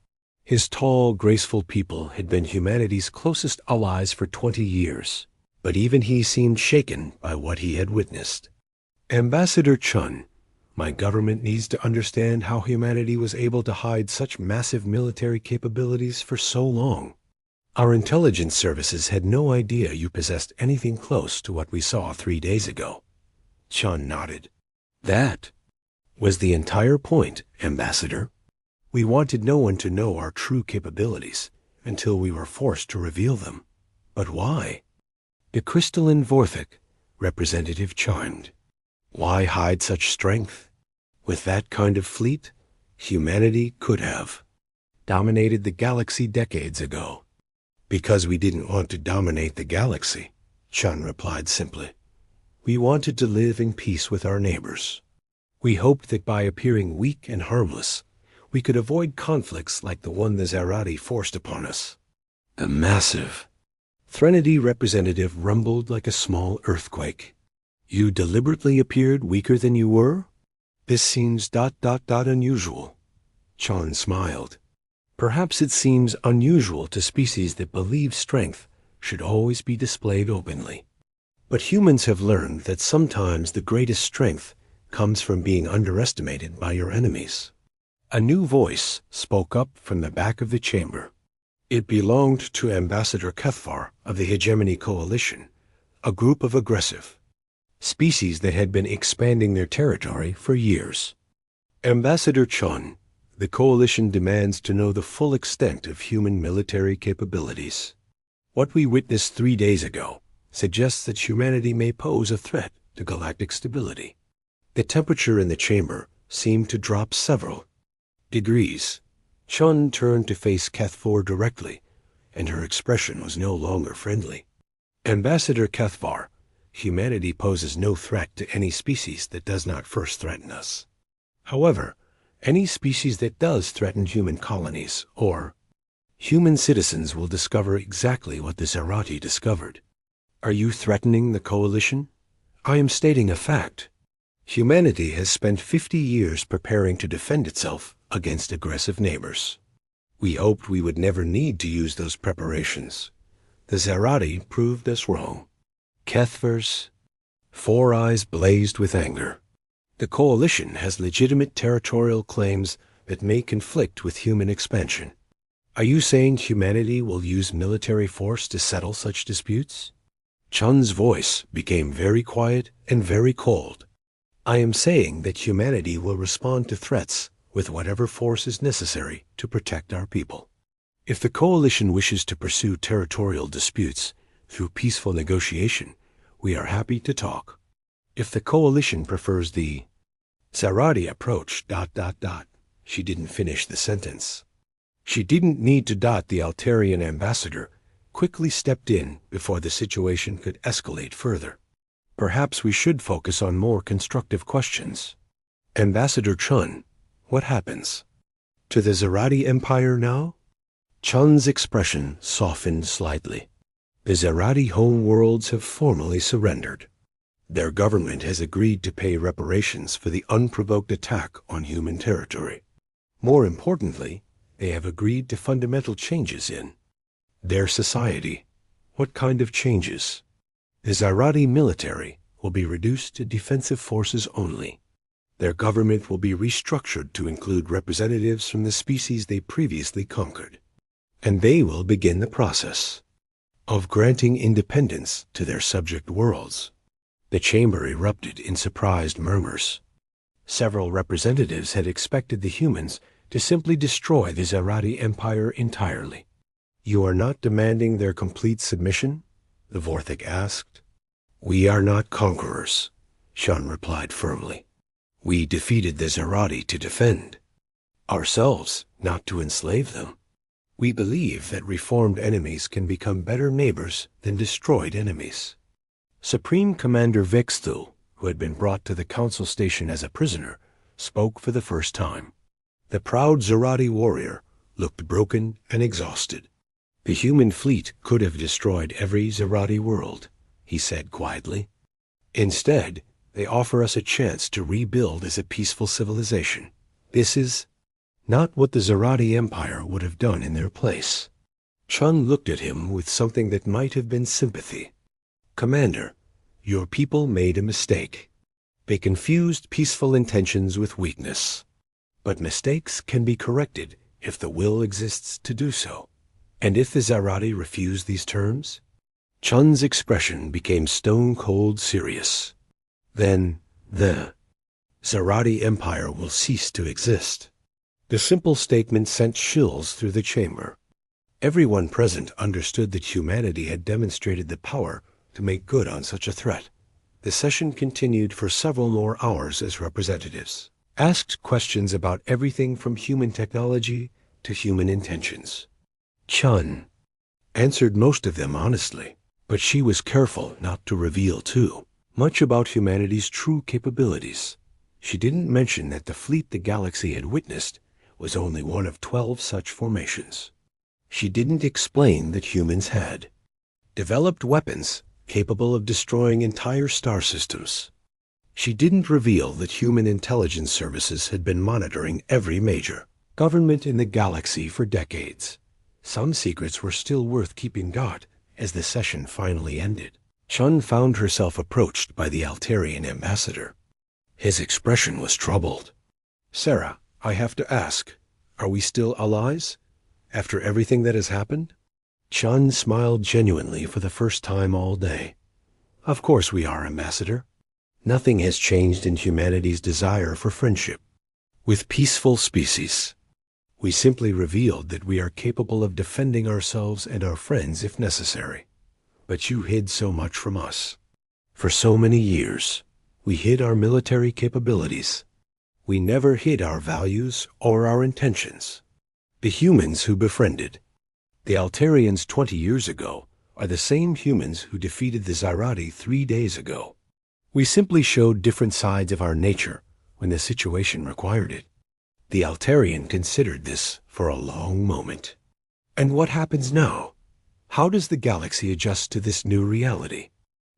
His tall, graceful people had been humanity's closest allies for 20 years, but even he seemed shaken by what he had witnessed. Ambassador Chun, my government needs to understand how humanity was able to hide such massive military capabilities for so long. Our intelligence services had no idea you possessed anything close to what we saw 3 days ago. Chun nodded. That was the entire point, Ambassador. We wanted no one to know our true capabilities until we were forced to reveal them. But why? The crystalline Vorthik, Representative chimed. Why hide such strength? With that kind of fleet, humanity could have dominated the galaxy decades ago. Because we didn't want to dominate the galaxy, Chun replied simply. We wanted to live in peace with our neighbors. We hoped that by appearing weak and harmless, we could avoid conflicts like the one the Zarati forced upon us. The massive Threnody representative rumbled like a small earthquake. You deliberately appeared weaker than you were? This seems ... unusual. Chun smiled. Perhaps it seems unusual to species that believe strength should always be displayed openly. But humans have learned that sometimes the greatest strength comes from being underestimated by your enemies. A new voice spoke up from the back of the chamber. It belonged to Ambassador Cathvar of the Hegemony Coalition, a group of aggressive species that had been expanding their territory for years. Ambassador Chun, the Coalition demands to know the full extent of human military capabilities. What we witnessed 3 days ago suggests that humanity may pose a threat to galactic stability. The temperature in the chamber seemed to drop several degrees. Chun turned to face Cathvar directly, and her expression was no longer friendly. Ambassador Cathvar, humanity poses no threat to any species that does not first threaten us. However, any species that does threaten human colonies or human citizens will discover exactly what the Zarati discovered. Are you threatening the Coalition? I am stating a fact. Humanity has spent 50 years preparing to defend itself against aggressive neighbors. We hoped we would never need to use those preparations. The Zarati proved us wrong. Cathvar's 4 eyes blazed with anger. The Coalition has legitimate territorial claims that may conflict with human expansion. Are you saying humanity will use military force to settle such disputes? Chun's voice became very quiet and very cold. I am saying that humanity will respond to threats with whatever force is necessary to protect our people. If the coalition wishes to pursue territorial disputes through peaceful negotiation, we are happy to talk. If the coalition prefers the Zarati approach, ... She didn't finish the sentence. She didn't need to. The Altarian ambassador quickly stepped in before the situation could escalate further. Perhaps we should focus on more constructive questions. Ambassador Chun, what happens to the Zarati Empire now? Chun's expression softened slightly. The Zarati homeworlds have formally surrendered. Their government has agreed to pay reparations for the unprovoked attack on human territory. More importantly, they have agreed to fundamental changes in their society. What kind of changes? The Zarati military will be reduced to defensive forces only. Their government will be restructured to include representatives from the species they previously conquered. And they will begin the process of granting independence to their subject worlds. The chamber erupted in surprised murmurs. Several representatives had expected the humans to simply destroy the Zarati Empire entirely. You are not demanding their complete submission? The Vorthik asked. We are not conquerors, Shun replied firmly. We defeated the Zarati to defend ourselves, not to enslave them. We believe that reformed enemies can become better neighbors than destroyed enemies. Supreme Commander Vexthul, who had been brought to the council station as a prisoner, spoke for the first time. The proud Zarati warrior looked broken and exhausted. The human fleet could have destroyed every Zarati world, he said quietly. Instead, they offer us a chance to rebuild as a peaceful civilization. This is not what the Zarati Empire would have done in their place. Chun looked at him with something that might have been sympathy. Commander, your people made a mistake. They confused peaceful intentions with weakness. But mistakes can be corrected if the will exists to do so. And if the Zarati refuse these terms? Chun's expression became stone-cold serious. Then the Zarati Empire will cease to exist. The simple statement sent chills through the chamber. Everyone present understood that humanity had demonstrated the power to make good on such a threat. The session continued for several more hours as representatives asked questions about everything from human technology to human intentions. Chun answered most of them honestly, but she was careful not to reveal too much about humanity's true capabilities. She didn't mention that the fleet the galaxy had witnessed was only one of 12 such formations. She didn't explain that humans had developed weapons capable of destroying entire star systems. She didn't reveal that human intelligence services had been monitoring every major government in the galaxy for decades. Some secrets were still worth keeping. As the session finally ended, Chun found herself approached by the Altarian ambassador. His expression was troubled. Sarah, I have to ask, are we still allies? After everything that has happened? Chun smiled genuinely for the first time all day. Of course we are, Ambassador. Nothing has changed in humanity's desire for friendship with peaceful species. We simply revealed that we are capable of defending ourselves and our friends if necessary. But you hid so much from us. For so many years, we hid our military capabilities. We never hid our values or our intentions. The humans who befriended the Altarians 20 years ago are the same humans who defeated the Zarati 3 days ago. We simply showed different sides of our nature when the situation required it. The Altarian considered this for a long moment. And what happens now? How does the galaxy adjust to this new reality?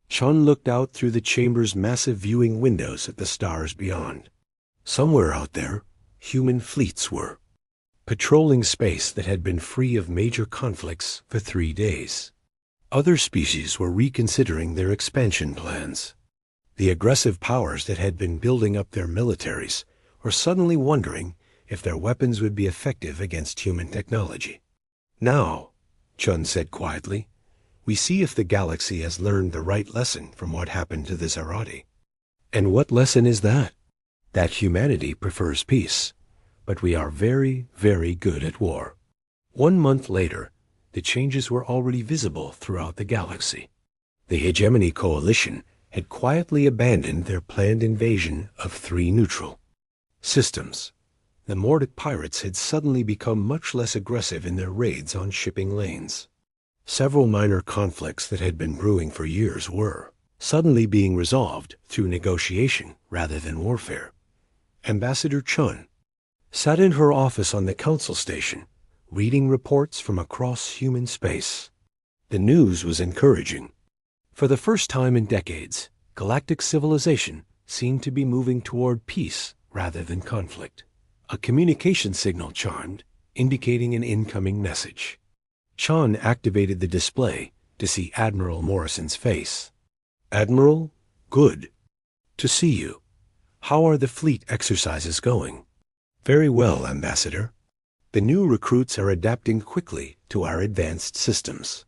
Chun looked out through the chamber's massive viewing windows at the stars beyond. Somewhere out there, human fleets were patrolling space that had been free of major conflicts for 3 days. Other species were reconsidering their expansion plans. The aggressive powers that had been building up their militaries were suddenly wondering if their weapons would be effective against human technology. Now, Chun said quietly, we see if the galaxy has learned the right lesson from what happened to the Zarati. And what lesson is that? That humanity prefers peace, but we are very, very good at war. 1 month later, the changes were already visible throughout the galaxy. The Hegemony Coalition had quietly abandoned their planned invasion of 3 neutral systems. The Mordic pirates had suddenly become much less aggressive in their raids on shipping lanes. Several minor conflicts that had been brewing for years were suddenly being resolved through negotiation rather than warfare. Ambassador Chun sat in her office on the council station, reading reports from across human space. The news was encouraging. For the first time in decades, galactic civilization seemed to be moving toward peace rather than conflict. A communication signal chimed, indicating an incoming message. Chun activated the display to see Admiral Morrison's face. "Admiral, good to see you. How are the fleet exercises going?" "Very well, Ambassador. The new recruits are adapting quickly to our advanced systems.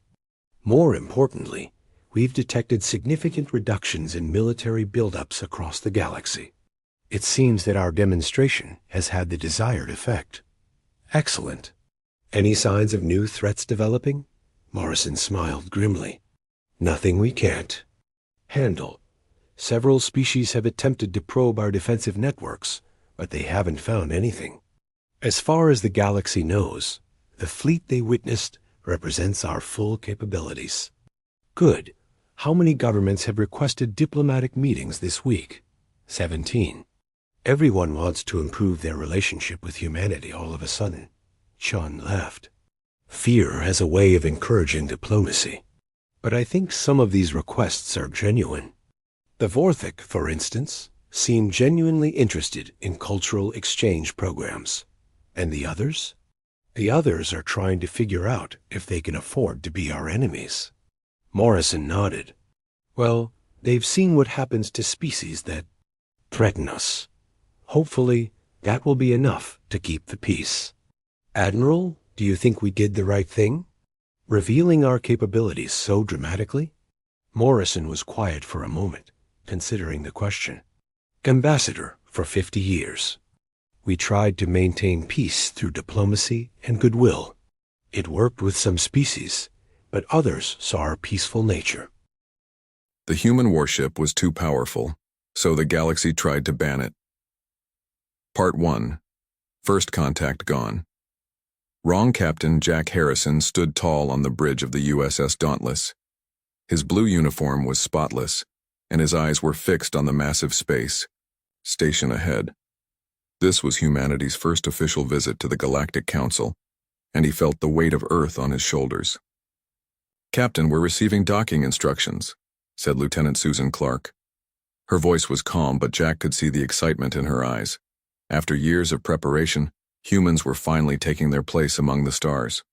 More importantly, we've detected significant reductions in military buildups across the galaxy. It seems that our demonstration has had the desired effect." "Excellent. Any signs of new threats developing?" Morrison smiled grimly. "Nothing we can't handle. Several species have attempted to probe our defensive networks, but they haven't found anything. As far as the galaxy knows, the fleet they witnessed represents our full capabilities." "Good. How many governments have requested diplomatic meetings this week?" 17. "Everyone wants to improve their relationship with humanity all of a sudden." Chun laughed. "Fear has a way of encouraging diplomacy. But I think some of these requests are genuine. The Vorthik, for instance, seem genuinely interested in cultural exchange programs. And the others? The others are trying to figure out if they can afford to be our enemies." Morrison nodded. "Well, they've seen what happens to species that threaten us. Hopefully, that will be enough to keep the peace." "Admiral, do you think we did the right thing, revealing our capabilities so dramatically?" Morrison was quiet for a moment, considering the question. "Ambassador, for 50 years, we tried to maintain peace through diplomacy and goodwill. It worked with some species, but others saw our peaceful nature." The human warship was too powerful, so the galaxy tried to ban it. Part 1. First contact gone. Wrong Captain Jack Harrison stood tall on the bridge of the USS Dauntless. His blue uniform was spotless, and his eyes were fixed on the massive space station ahead. This was humanity's first official visit to the Galactic Council, and he felt the weight of Earth on his shoulders. "Captain, we're receiving docking instructions," said Lieutenant Susan Clark. Her voice was calm, but Jack could see the excitement in her eyes. After years of preparation, humans were finally taking their place among the stars.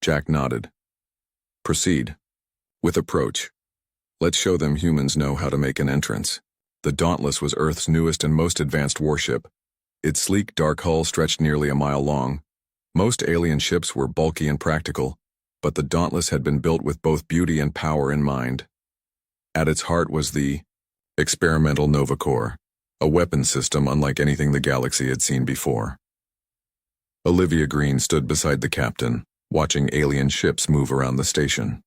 Jack nodded. "Proceed. With approach. Let's show them humans know how to make an entrance." The Dauntless was Earth's newest and most advanced warship. Its sleek, dark hull stretched nearly a mile long. Most alien ships were bulky and practical, but the Dauntless had been built with both beauty and power in mind. At its heart was the experimental Nova Core, a weapons system unlike anything the galaxy had seen before. Olivia Green stood beside the captain, watching alien ships move around the station.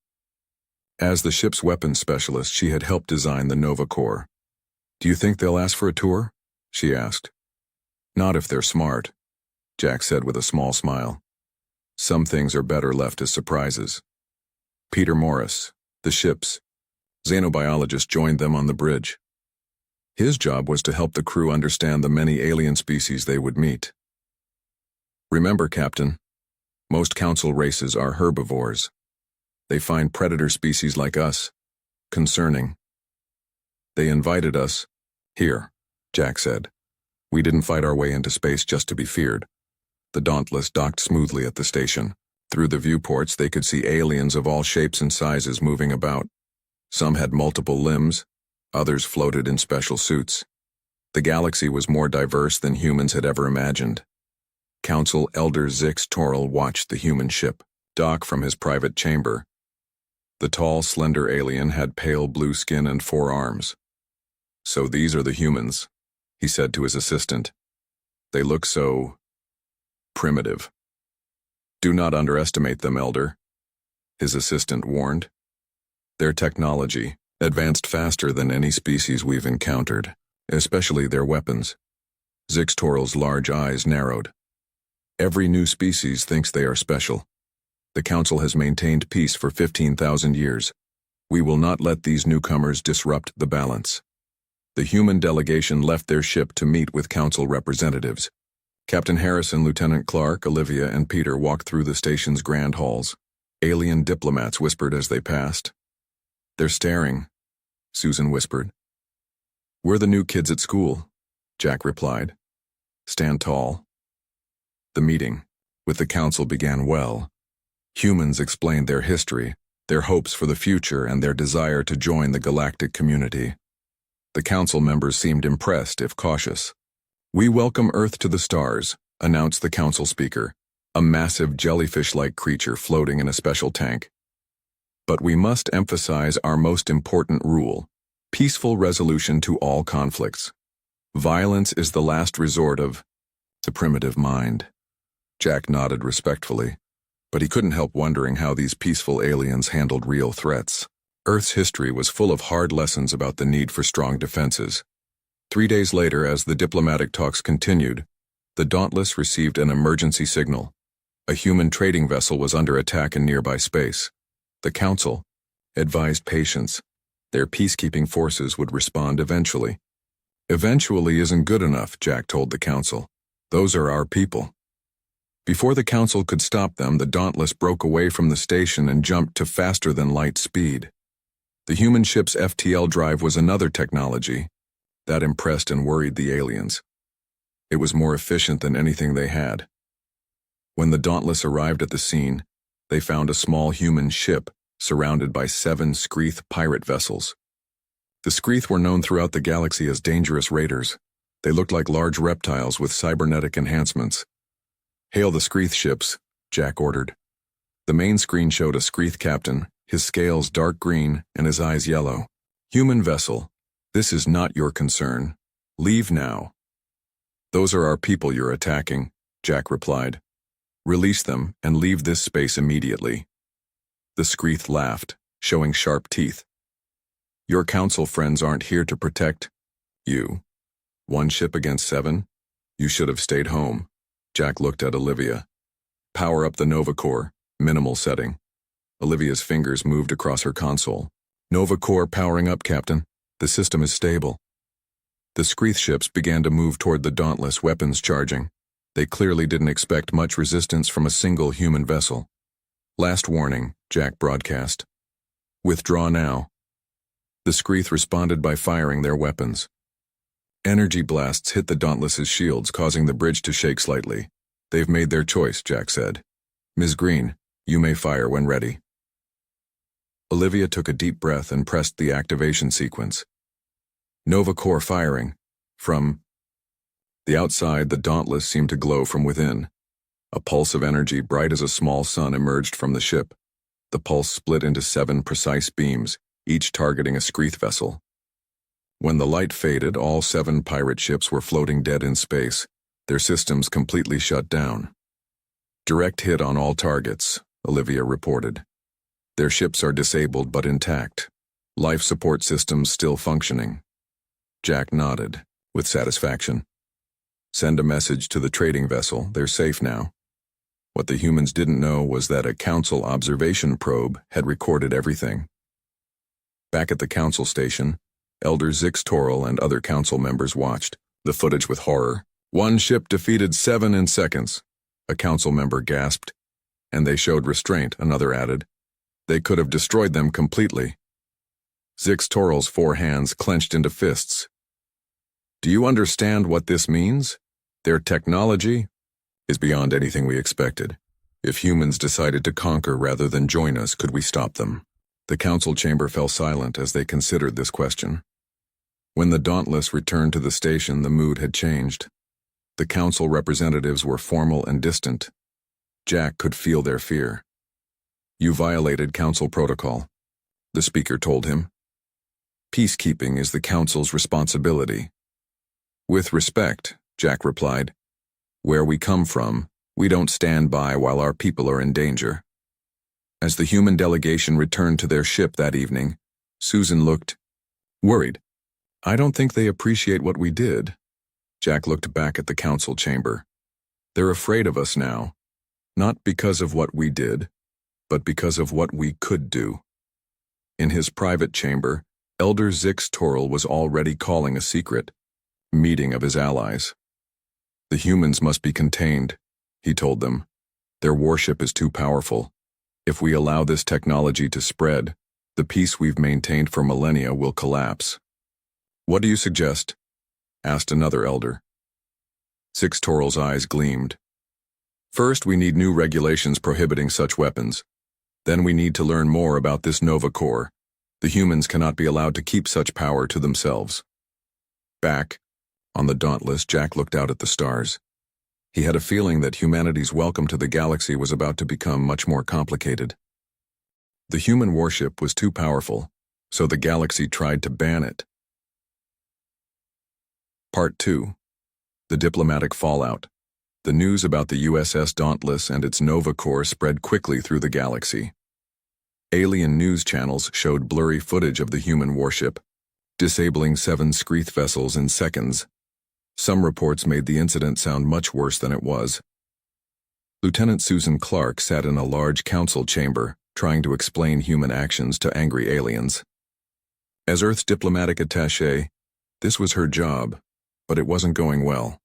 As the ship's weapons specialist, she had helped design the Nova Core. "Do you think they'll ask for a tour?" she asked. "Not if they're smart," Jack said with a small smile. "Some things are better left as surprises." Peter Morris, the ship's xenobiologist, joined them on the bridge. His job was to help the crew understand the many alien species they would meet. "Remember, Captain, most council races are herbivores. They find predator species like us concerning. They invited us here," Jack said. "We didn't fight our way into space just to be feared." The Dauntless docked smoothly at the station. Through the viewports, they could see aliens of all shapes and sizes moving about. Some had multiple limbs, others floated in special suits. The galaxy was more diverse than humans had ever imagined. Council Elder Zix Toril watched the human ship dock from his private chamber. The tall, slender alien had pale blue skin and 4 arms. "So these are the humans," he said to his assistant. "They look so primitive. Do not underestimate them, Elder, his assistant warned. Their technology advanced faster than any species we've encountered, especially their weapons. Zixtoral's large eyes narrowed. Every new species thinks they are special. The Council has maintained peace for 15,000 years. We will not let these newcomers disrupt the balance. The human delegation left their ship to meet with Council representatives. Captain Harrison, Lieutenant Clark, Olivia, and Peter walked through the station's grand halls. Alien diplomats whispered as they passed. They're staring, Susan whispered. We're the new kids at school, Jack replied. Stand tall. The meeting with the Council began well. Humans explained their history, their hopes for the future, and their desire to join the galactic community. The Council members seemed impressed, if cautious. We welcome Earth to the stars, announced the Council speaker, a massive jellyfish-like creature floating in a special tank. But we must emphasize our most important rule: peaceful resolution to all conflicts. Violence is the last resort of the primitive mind. Jack nodded respectfully, but he couldn't help wondering how these peaceful aliens handled real threats. Earth's history was full of hard lessons about the need for strong defenses. 3 days later, as the diplomatic talks continued, the Dauntless received an emergency signal. A human trading vessel was under attack in nearby space. The Council advised patience. Their peacekeeping forces would respond eventually. Eventually isn't good enough, Jack told the Council. Those are our people. Before the Council could stop them, the Dauntless broke away from the station and jumped to faster-than-light speed. The human ship's FTL drive was another technology that impressed and worried the aliens. It was more efficient than anything they had. When the Dauntless arrived at the scene, they found a small human ship surrounded by 7 Screeth pirate vessels. The Screeth were known throughout the galaxy as dangerous raiders. They looked like large reptiles with cybernetic enhancements. Hail the Screeth ships, Jack ordered. The main screen showed a Screeth captain, his scales dark green and his eyes yellow. Human vessel, this is not your concern. Leave now. Those are our people you're attacking, Jack replied. Release them and leave this space immediately. The Screeth laughed, showing sharp teeth. Your Council friends aren't here to protect you. 1 ship against 7? You should have stayed home. Jack looked at Olivia. Power up the Nova Core, minimal setting. Olivia's fingers moved across her console. Nova Core powering up, Captain. The system is stable. The Screeth ships began to move toward the Dauntless, weapons charging. They clearly didn't expect much resistance from a single human vessel. Last warning, Jack broadcast. Withdraw now. The Screeth responded by firing their weapons. Energy blasts hit the Dauntless's shields, causing the bridge to shake slightly. They've made their choice, Jack said. Ms. Green, you may fire when ready. Olivia took a deep breath and pressed the activation sequence. Nova Core firing. From the outside, the Dauntless seemed to glow from within. A pulse of energy bright as a small sun emerged from the ship. The pulse split into 7 precise beams, each targeting a Screeth vessel. When the light faded, all 7 pirate ships were floating dead in space, their systems completely shut down. Direct hit on all targets, Olivia reported. Their ships are disabled but intact. Life support systems still functioning. Jack nodded, with satisfaction. Send a message to the trading vessel, they're safe now. What the humans didn't know was that a Council observation probe had recorded everything. Back at the Council station, Elder Zixtoral and other Council members watched the footage with horror. 1 ship defeated 7 in seconds, a Council member gasped. And they showed restraint, another added. They could have destroyed them completely. Zixtoral's 4 hands clenched into fists. Do you understand what this means? Their technology is beyond anything we expected. If humans decided to conquer rather than join us, could we stop them? The Council chamber fell silent as they considered this question. When the Dauntless returned to the station, the mood had changed. The Council representatives were formal and distant. Jack could feel their fear. You violated Council protocol, the speaker told him. Peacekeeping is the Council's responsibility. With respect, Jack replied. Where we come from, We don't stand by while our people are in danger. As the human delegation returned to their ship that evening, Susan looked worried. I don't think they appreciate what we did. Jack looked back at the council chamber. They're afraid of us now, not because of what we did, but because of what we could do. In his private chamber, Elder Zix Toril was already calling a secret meeting of his allies. The humans must be contained, he told them. Their warship is too powerful. If we allow this technology to spread, the peace we've maintained for millennia will collapse. What do you suggest? Asked another elder. Zix Toril's eyes gleamed. First, we need new regulations prohibiting such weapons. Then we need to learn more about this Nova Core. The humans cannot be allowed to keep such power to themselves. Back on the Dauntless, Jack looked out at the stars. He had a feeling that humanity's welcome to the galaxy was about to become much more complicated. The human warship was too powerful, so the galaxy tried to ban it. Part 2. The Diplomatic Fallout. The news about the USS Dauntless and its Nova Core spread quickly through the galaxy. Alien news channels showed blurry footage of the human warship, disabling 7 Screeth vessels in seconds. Some reports made the incident sound much worse than it was. Lieutenant Susan Clark sat in a large council chamber, trying to explain human actions to angry aliens. As Earth's diplomatic attaché, this was her job, but it wasn't going well.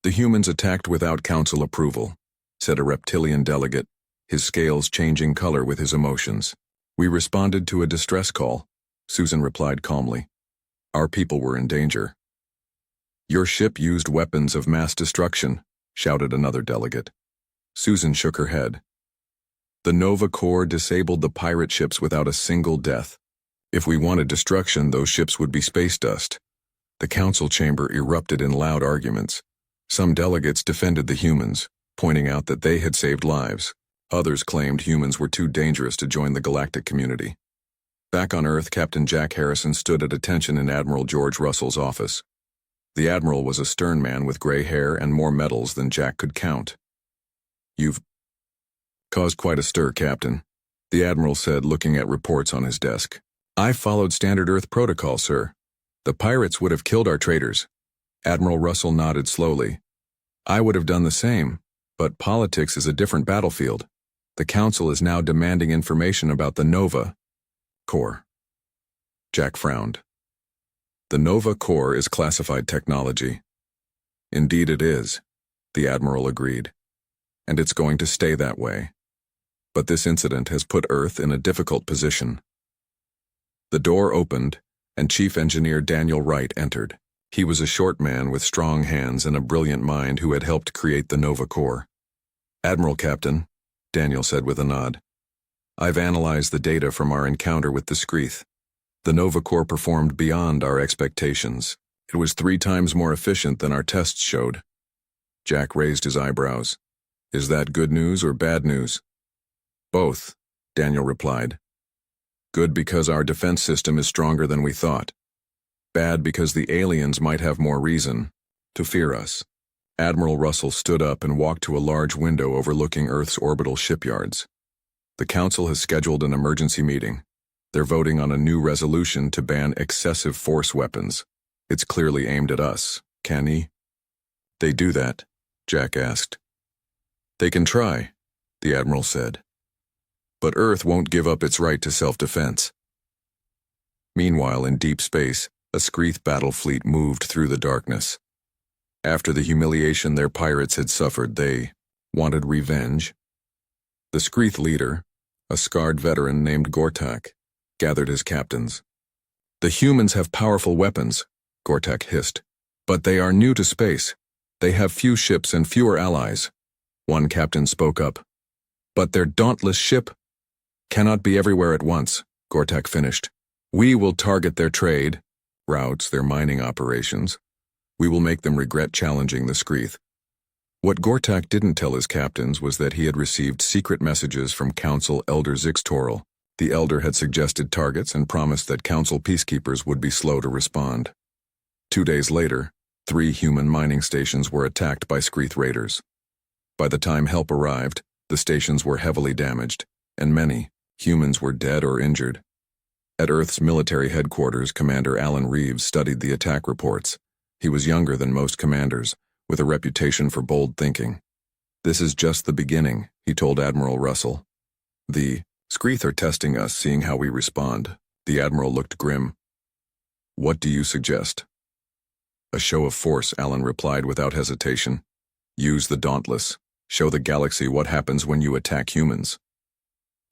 The humans attacked without council approval, said a reptilian delegate, his scales changing color with his emotions. We responded to a distress call, Susan replied calmly. Our people were in danger. Your ship used weapons of mass destruction, shouted another delegate. Susan shook her head. The Nova Core disabled the pirate ships without a single death. If we wanted destruction, those ships would be space dust. The council chamber erupted in loud arguments. Some delegates defended the humans, pointing out that they had saved lives. Others claimed humans were too dangerous to join the galactic community. Back on Earth, Captain Jack Harrison stood at attention in Admiral George Russell's office. The Admiral was a stern man with gray hair and more medals than Jack could count. You've caused quite a stir, Captain, the Admiral said, looking at reports on his desk. I followed standard Earth protocol, sir. The pirates would have killed our traitors. Admiral Russell nodded slowly. I would have done the same, but politics is a different battlefield. The Council is now demanding information about the Nova Core. Jack frowned. The Nova Core is classified technology. Indeed it is, the Admiral agreed. And it's going to stay that way. But this incident has put Earth in a difficult position. The door opened, and Chief Engineer Daniel Wright entered. He was a short man with strong hands and a brilliant mind who had helped create the Nova Core. Admiral Captain, Daniel said with a nod. I've analyzed the data from our encounter with the Screeth. The Nova Core performed beyond our expectations. It was 3 times more efficient than our tests showed. Jack raised his eyebrows. Is that good news or bad news? Both, Daniel replied. Good because our defense system is stronger than we thought. Bad because the aliens might have more reason to fear us. Admiral Russell stood up and walked to a large window overlooking Earth's orbital shipyards. The Council has scheduled an emergency meeting. They're voting on a new resolution to ban excessive force weapons. It's clearly aimed at us. Can they do that? Jack asked. They can try, the Admiral said. But Earth won't give up its right to self-defense. Meanwhile, in deep space, a Screeth battle fleet moved through the darkness. After the humiliation their pirates had suffered, they wanted revenge. The Screeth leader, a scarred veteran named Gortak, gathered his captains. The humans have powerful weapons, Gortak hissed, but they are new to space. They have few ships and fewer allies. One captain spoke up. But their dauntless ship cannot be everywhere at once, Gortak finished. We will target their trade, routes, their mining operations. We will make them regret challenging the Screeth. What Gortak didn't tell his captains was that he had received secret messages from Council Elder Zix Toril. The Elder had suggested targets and promised that Council peacekeepers would be slow to respond. 2 days later, 3 human mining stations were attacked by Screeth raiders. By the time help arrived, the stations were heavily damaged, and many humans were dead or injured. At Earth's military headquarters, Commander Alan Reeves studied the attack reports. He was younger than most commanders, with a reputation for bold thinking. "This is just the beginning," he told Admiral Russell. "The Screeth are testing us, seeing how we respond." The Admiral looked grim. "What do you suggest?" "A show of force," Alan replied without hesitation. "Use the Dauntless. Show the galaxy what happens when you attack humans."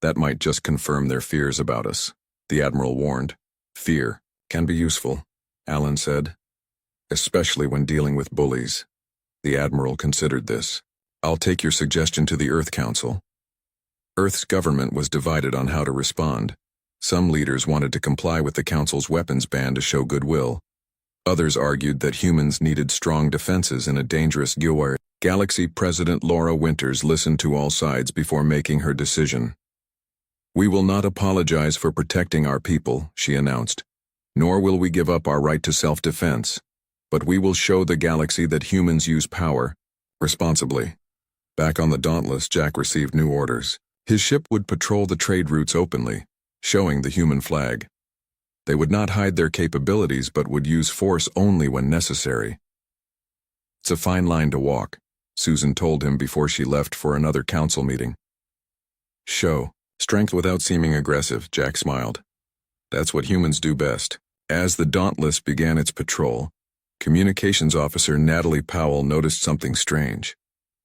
"That might just confirm their fears about us," the Admiral warned. "Fear can be useful," Alan said, "especially when dealing with bullies." The Admiral considered this. "I'll take your suggestion to the Earth Council." Earth's government was divided on how to respond. Some leaders wanted to comply with the Council's weapons ban to show goodwill. Others argued that humans needed strong defenses in a dangerous GUI. Galaxy President Laura Winters listened to all sides before making her decision. "We will not apologize for protecting our people," she announced, "nor will we give up our right to self-defense. But we will show the galaxy that humans use power responsibly." Back on the Dauntless, Jack received new orders. His ship would patrol the trade routes openly, showing the human flag. They would not hide their capabilities but would use force only when necessary. "It's a fine line to walk," Susan told him before she left for another council meeting. "Show strength without seeming aggressive," Jack smiled. "That's what humans do best." As the Dauntless began its patrol, Communications Officer Natalie Powell noticed something strange.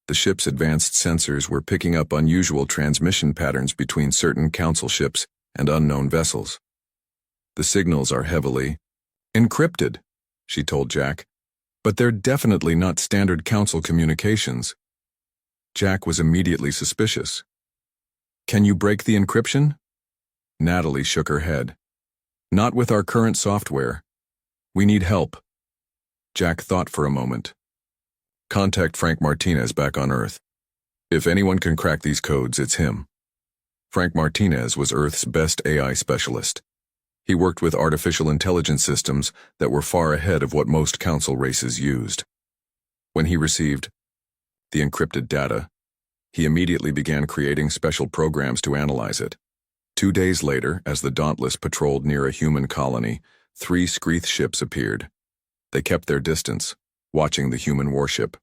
The ship's advanced sensors were picking up unusual transmission patterns between certain Council ships and unknown vessels. "The signals are heavily encrypted," she told Jack, "but they're definitely not standard Council communications." Jack was immediately suspicious. "Can you break the encryption?" Natalie shook her head. "Not with our current software. We need help." Jack thought for a moment. "Contact Frank Martinez back on Earth. If anyone can crack these codes, it's him." Frank Martinez was Earth's best AI specialist. He worked with artificial intelligence systems that were far ahead of what most Council races used. When he received the encrypted data, he immediately began creating special programs to analyze it. 2 days later, as the Dauntless patrolled near a human colony, 3 Screeth ships appeared. They kept their distance, watching the human warship.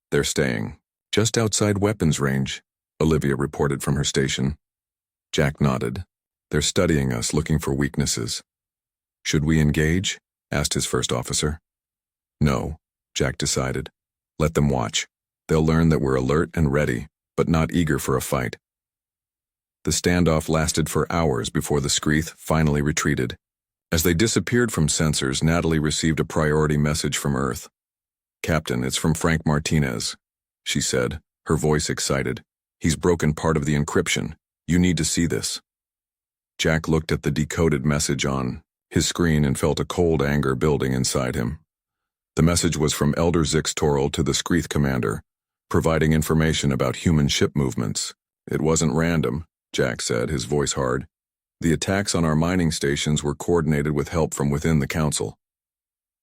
"They're staying just outside weapons range," Olivia reported from her station. Jack nodded. "They're studying us, looking for weaknesses." "Should we engage?" asked his first officer. "No," Jack decided. "Let them watch. They'll learn that we're alert and ready, but not eager for a fight." The standoff lasted for hours before the Screeth finally retreated. As they disappeared from sensors, Natalie received a priority message from Earth. "Captain, it's from Frank Martinez," she said, her voice excited. "He's broken part of the encryption. You need to see this." Jack looked at the decoded message on his screen and felt a cold anger building inside him. The message was from Elder Zix Toril to the Screeth commander, providing information about human ship movements. "It wasn't random," Jack said, his voice hard. "The attacks on our mining stations were coordinated with help from within the Council."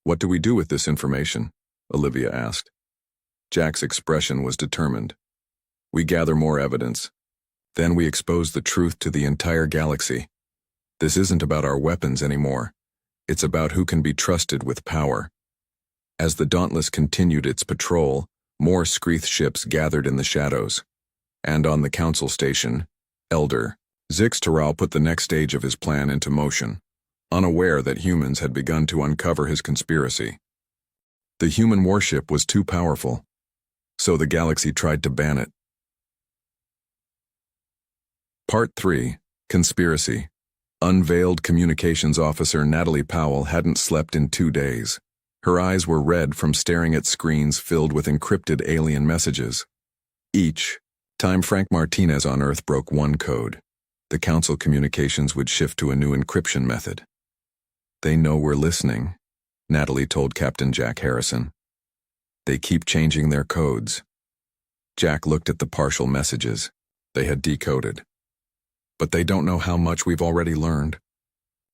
"What do we do with this information?" Olivia asked. Jack's expression was determined. "We gather more evidence. Then we expose the truth to the entire galaxy. This isn't about our weapons anymore. It's about who can be trusted with power." As the Dauntless continued its patrol, more Screeth ships gathered in the shadows. And on the Council station, Elder Zix Toril put the next stage of his plan into motion, unaware that humans had begun to uncover his conspiracy. The human warship was too powerful, so the galaxy tried to ban it. Part 3. Conspiracy. Unveiled Communications Officer Natalie Powell hadn't slept in 2 days. Her eyes were red from staring at screens filled with encrypted alien messages. Each time Frank Martinez on Earth broke one code, the Council communications would shift to a new encryption method. "They know we're listening," Natalie told Captain Jack Harrison. "They keep changing their codes." Jack looked at the partial messages they had decoded. "But they don't know how much we've already learned."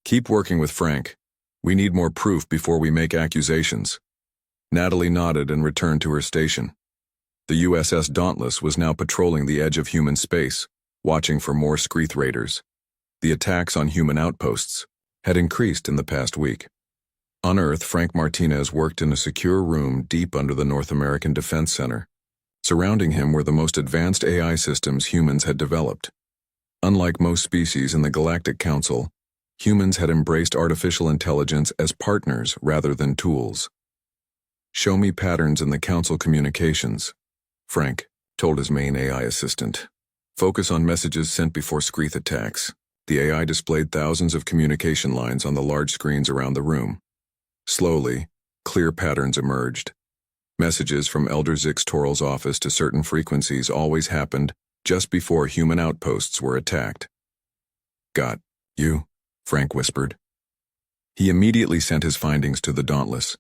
"Keep working with Frank. We need more proof before we make accusations." Natalie nodded and returned to her station. The USS Dauntless was now patrolling the edge of human space, watching for more Screeth raiders. The attacks on human outposts had increased in the past week. On Earth, Frank Martinez worked in a secure room deep under the North American Defense Center. Surrounding him were the most advanced AI systems humans had developed. Unlike most species in the Galactic Council, humans had embraced artificial intelligence as partners rather than tools. "Show me patterns in the Council communications," Frank told his main AI assistant. "Focus on messages sent before Screeth attacks." The AI displayed thousands of communication lines on the large screens around the room. Slowly, clear patterns emerged. Messages from Elder Zix Toral's office to certain frequencies always happened just before human outposts were attacked. "Got you," Frank whispered. He immediately sent his findings to the Dauntless.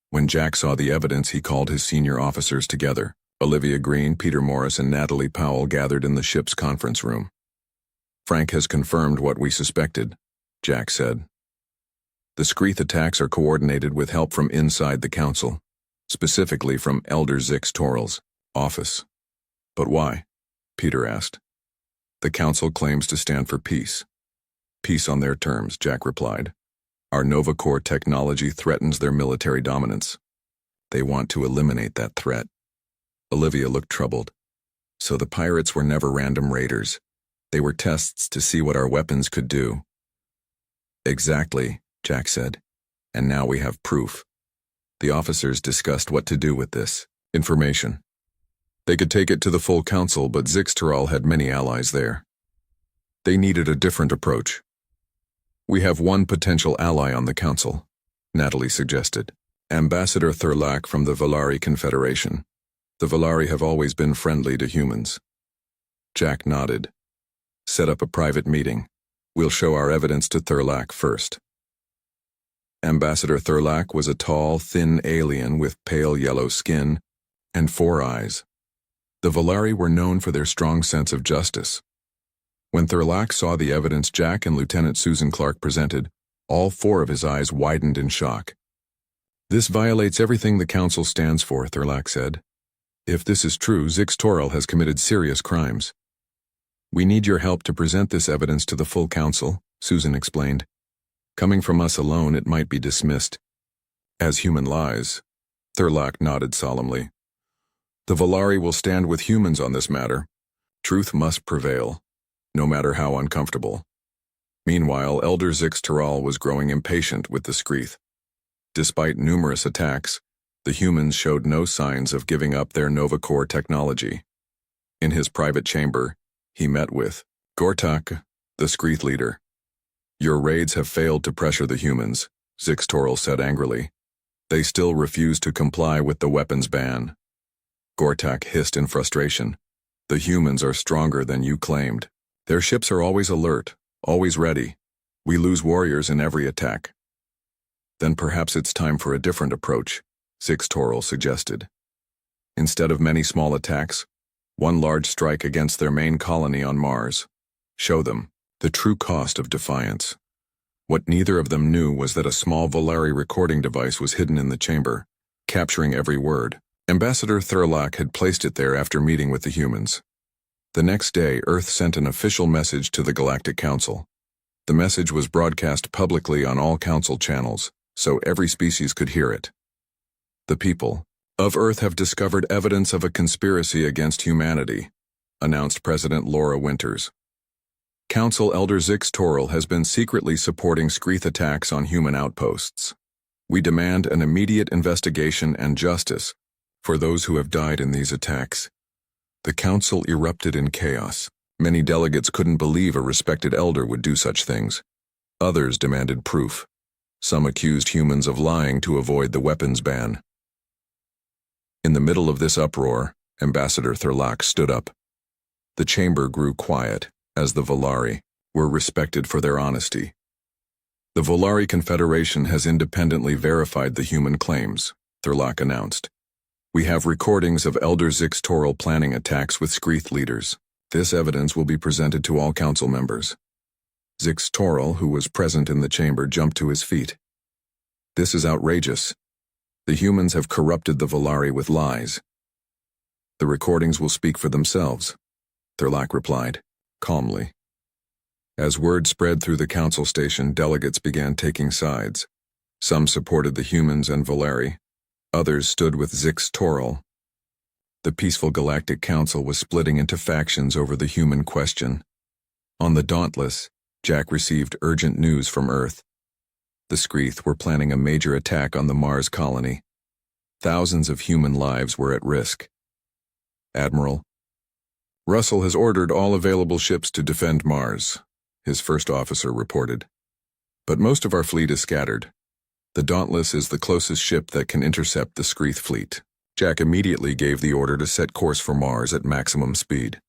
When Jack saw the evidence, he called his senior officers together. Olivia Green, Peter Morris, and Natalie Powell gathered in the ship's conference room. "Frank has confirmed what we suspected," Jack said. "The Screeth attacks are coordinated with help from inside the Council, specifically from Elder Zix Toral's office." "But why?" Peter asked. "The Council claims to stand for peace." "Peace on their terms," Jack replied. "Our Nova Corps technology threatens their military dominance. They want to eliminate that threat." Olivia looked troubled. "So the pirates were never random raiders. They were tests to see what our weapons could do." "Exactly," Jack said. "And now we have proof." The officers discussed what to do with this information. They could take it to the full Council, but Zix Toral had many allies there. They needed a different approach. "We have one potential ally on the Council," Natalie suggested. "Ambassador Thurlac from the Volari Confederation. The Volari have always been friendly to humans." Jack nodded. "Set up a private meeting. We'll show our evidence to Thurlac first." Ambassador Thurlac was a tall, thin alien with pale yellow skin and 4 eyes. The Volari were known for their strong sense of justice. When Thurlac saw the evidence Jack and Lieutenant Susan Clark presented, all 4 of his eyes widened in shock. "This violates everything the Council stands for," Thurlac said. "If this is true, Zix Toral has committed serious crimes." "We need your help to present this evidence to the full Council," Susan explained. "Coming from us alone, it might be dismissed as human lies." Thurlac nodded solemnly. "The Volari will stand with humans on this matter. Truth must prevail, no matter how uncomfortable." Meanwhile, Elder Zix Toral was growing impatient with the Screeth. Despite numerous attacks, the humans showed no signs of giving up their Nova Corps technology. In his private chamber, he met with Gortak, the Screeth leader. "Your raids have failed to pressure the humans," Zix Toral said angrily. "They still refuse to comply with the weapons ban." Gortak hissed in frustration. "The humans are stronger than you claimed. Their ships are always alert, always ready. We lose warriors in every attack." "Then perhaps it's time for a different approach," Zix Toral suggested. "Instead of many small attacks, one large strike against their main colony on Mars. Show them the true cost of defiance." What neither of them knew was that a small Volari recording device was hidden in the chamber, capturing every word. Ambassador Thurlac had placed it there after meeting with the humans. The next day, Earth sent an official message to the Galactic Council. The message was broadcast publicly on all Council channels, so every species could hear it. "The people of Earth have discovered evidence of a conspiracy against humanity," announced President Laura Winters. "Council Elder Zix Toral has been secretly supporting Screeth attacks on human outposts. We demand an immediate investigation and justice for those who have died in these attacks." The Council erupted in chaos. Many delegates couldn't believe a respected elder would do such things. Others demanded proof. Some accused humans of lying to avoid the weapons ban. In the middle of this uproar, Ambassador Thurlac stood up. The chamber grew quiet, as the Volari were respected for their honesty. "The Volari Confederation has independently verified the human claims," Thurlac announced. "We have recordings of Elder Zix Toral planning attacks with Screeth leaders. This evidence will be presented to all council members." Zix Toral, who was present in the chamber, jumped to his feet. "This is outrageous. The humans have corrupted the Volari with lies. The recordings will speak for themselves, Thurlock replied, calmly. As word spread through the council station, delegates began taking sides. Some supported the humans and Valeri. Others stood with Zix Toril. The peaceful Galactic Council was splitting into factions over the human question. On the Dauntless, Jack received urgent news from Earth. The Screeth were planning a major attack on the Mars colony. Thousands of human lives were at risk. Admiral, Russell has ordered all available ships to defend Mars, his first officer reported. But most of our fleet is scattered. The Dauntless is the closest ship that can intercept the Screeth fleet. Jack immediately gave the order to set course for Mars at maximum speed.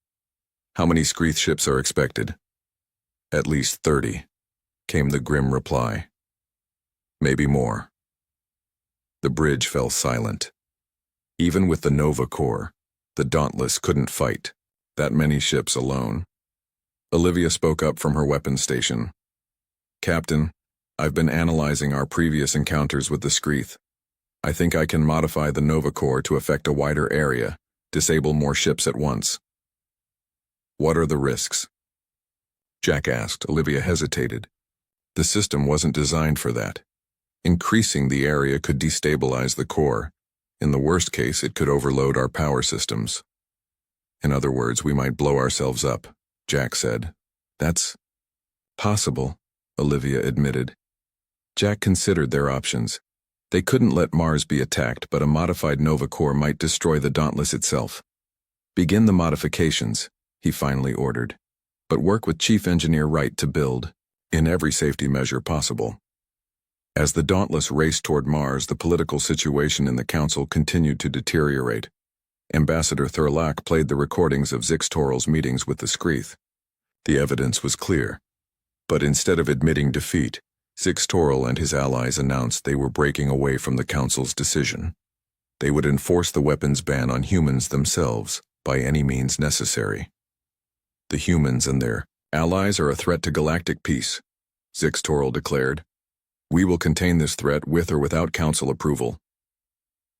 How many Screeth ships are expected? At least 30, came the grim reply. Maybe more. The bridge fell silent. Even with the Nova Corps, the Dauntless couldn't fight that many ships alone. Olivia spoke up from her weapons station. Captain, I've been analyzing our previous encounters with the Screeth. I think I can modify the Nova Corps to affect a wider area, disable more ships at once. What are the risks? Jack asked. Olivia hesitated. The system wasn't designed for that. Increasing the area could destabilize the core. In the worst case, it could overload our power systems. In other words, we might blow ourselves up, Jack said. That's possible, Olivia admitted. Jack considered their options. They couldn't let Mars be attacked, but a modified Nova Corps might destroy the Dauntless itself. Begin the modifications, he finally ordered, but work with Chief Engineer Wright to build, in every safety measure possible. As the Dauntless raced toward Mars, the political situation in the Council continued to deteriorate. Ambassador Thurlock played the recordings of Zix Toril's meetings with the Screeth. The evidence was clear. But instead of admitting defeat, Zix Toril and his allies announced they were breaking away from the Council's decision. They would enforce the weapons ban on humans themselves by any means necessary. The humans and their allies are a threat to galactic peace, Zix Toril declared. We will contain this threat with or without Council approval.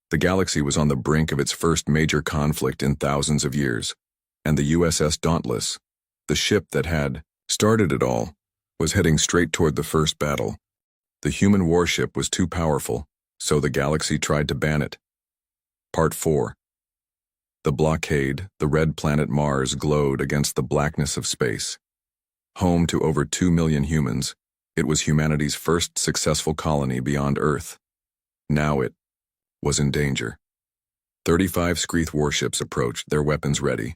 The galaxy was on the brink of its first major conflict in thousands of years, and the USS Dauntless, the ship that had started it all, was heading straight toward the first battle. The human warship was too powerful, so the galaxy tried to ban it. Part 4. The blockade, the red planet Mars, glowed against the blackness of space. Home to over 2 million humans, it was humanity's first successful colony beyond Earth. Now it was in danger. 35 Screeth warships approached, their weapons ready.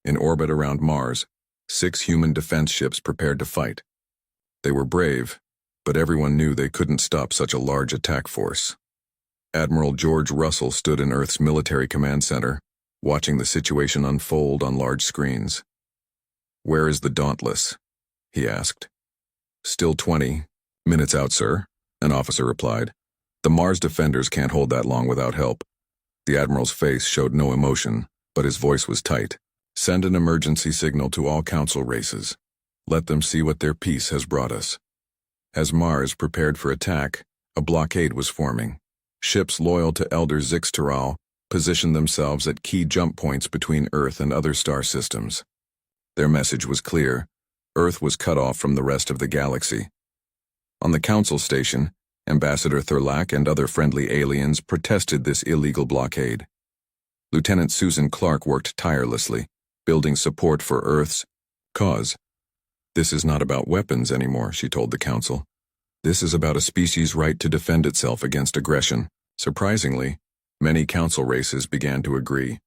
In orbit around Mars, 6 human defense ships prepared to fight. They were brave, but everyone knew they couldn't stop such a large attack force. Admiral George Russell stood in Earth's military command center, watching the situation unfold on large screens. Where is the Dauntless? He asked. Still 20 minutes out, sir, an officer replied. The Mars defenders can't hold that long without help. The Admiral's face showed no emotion, but his voice was tight. Send an emergency signal to all Council races. Let them see what their peace has brought us. As Mars prepared for attack, a blockade was forming. Ships loyal to Elder Zix Toril positioned themselves at key jump points between Earth and other star systems. Their message was clear. Earth was cut off from the rest of the galaxy. On the Council station, Ambassador Thurlock and other friendly aliens protested this illegal blockade. Lieutenant Susan Clark worked tirelessly, building support for Earth's cause. This is not about weapons anymore, she told the Council. This is about a species' right to defend itself against aggression. Surprisingly, many Council races began to agree.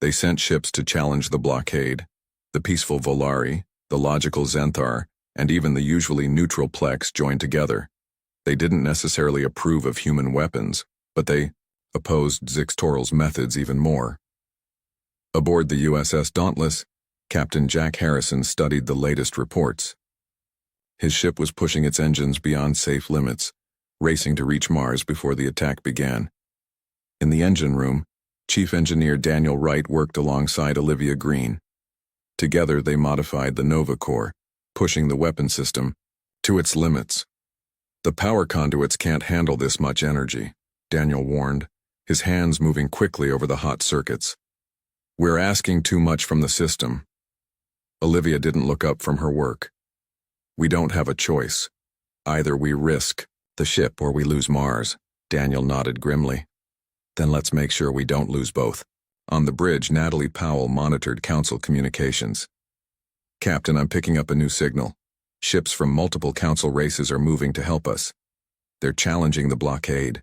They sent ships to challenge the blockade. The peaceful Volari, the logical Xanthar, and even the usually neutral Plex joined together. They didn't necessarily approve of human weapons, but they opposed Zix Toril's methods even more. Aboard the USS Dauntless, Captain Jack Harrison studied the latest reports. His ship was pushing its engines beyond safe limits, racing to reach Mars before the attack began. In the engine room, Chief Engineer Daniel Wright worked alongside Olivia Green. Together they modified the Nova Corps, pushing the weapon system to its limits. The power conduits can't handle this much energy, Daniel warned, his hands moving quickly over the hot circuits. We're asking too much from the system. Olivia didn't look up from her work. We don't have a choice. Either we risk the ship or we lose Mars. Daniel nodded grimly. Then let's make sure we don't lose both. On the bridge, Natalie Powell monitored Council communications. Captain, I'm picking up a new signal. Ships from multiple Council races are moving to help us. They're challenging the blockade.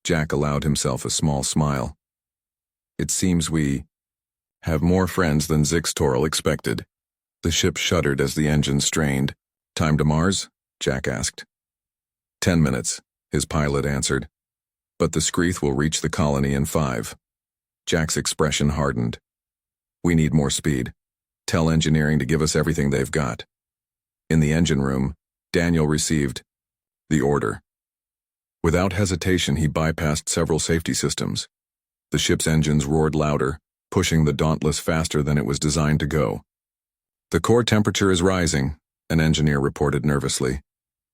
Jack allowed himself a small smile. It seems we have more friends than Zixtoril expected. The ship shuddered as the engine strained. Time to Mars? Jack asked. 10 minutes, his pilot answered. But the Screeth will reach the colony in 5. Jack's expression hardened. We need more speed. Tell engineering to give us everything they've got. In the engine room, Daniel received the order. Without hesitation, he bypassed several safety systems. The ship's engines roared louder, pushing the Dauntless faster than it was designed to go. The core temperature is rising, an engineer reported nervously.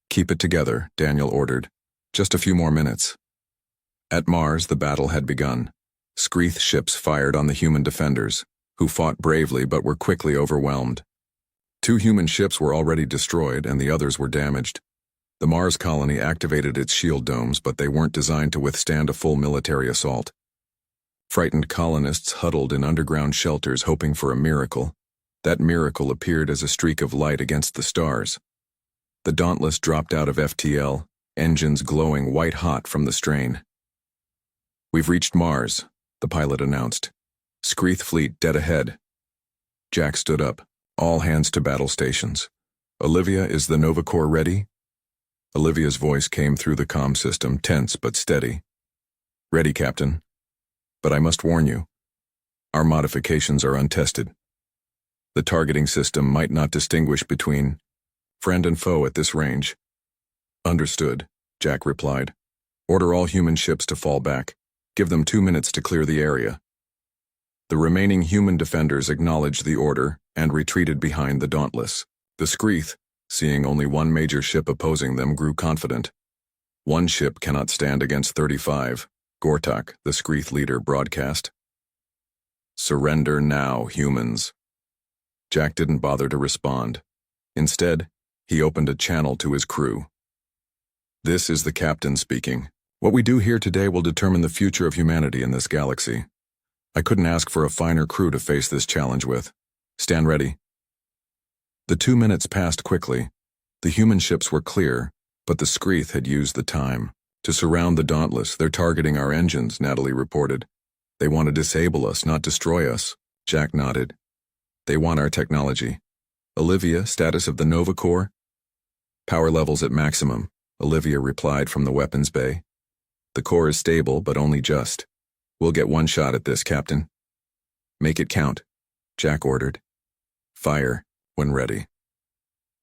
Keep it together, Daniel ordered. Just a few more minutes. At Mars, the battle had begun. Screeth ships fired on the human defenders, who fought bravely but were quickly overwhelmed. 2 human ships were already destroyed and the others were damaged. The Mars colony activated its shield domes, but they weren't designed to withstand a full military assault. Frightened colonists huddled in underground shelters hoping for a miracle. That miracle appeared as a streak of light against the stars. The Dauntless dropped out of FTL, engines glowing white-hot from the strain. We've reached Mars, the pilot announced. Screeth fleet dead ahead. Jack stood up. All hands to battle stations. Olivia, is the Nova Corps ready? Olivia's voice came through the comm system, tense but steady. Ready, Captain. But I must warn you, our modifications are untested. The targeting system might not distinguish between friend and foe at this range. Understood, Jack replied. Order all human ships to fall back. Give them 2 minutes to clear the area. The remaining human defenders acknowledged the order and retreated behind the Dauntless. The Screeth, seeing only one major ship opposing them, grew confident. One ship cannot stand against 35, Gortak, the Screeth leader, broadcast. Surrender now, humans. Jack didn't bother to respond. Instead, he opened a channel to his crew. This is the captain speaking. What we do here today will determine the future of humanity in this galaxy. I couldn't ask for a finer crew to face this challenge with. Stand ready. The 2 minutes passed quickly. The human ships were clear, but the Screeth had used the time to surround the Dauntless. They're targeting our engines, Natalie reported. They want to disable us, not destroy us. Jack nodded. They want our technology. Olivia, status of the Nova Corps? Power levels at maximum, Olivia replied from the weapons bay. The core is stable, but only just. We'll get one shot at this, Captain. Make it count, Jack ordered. Fire, when ready.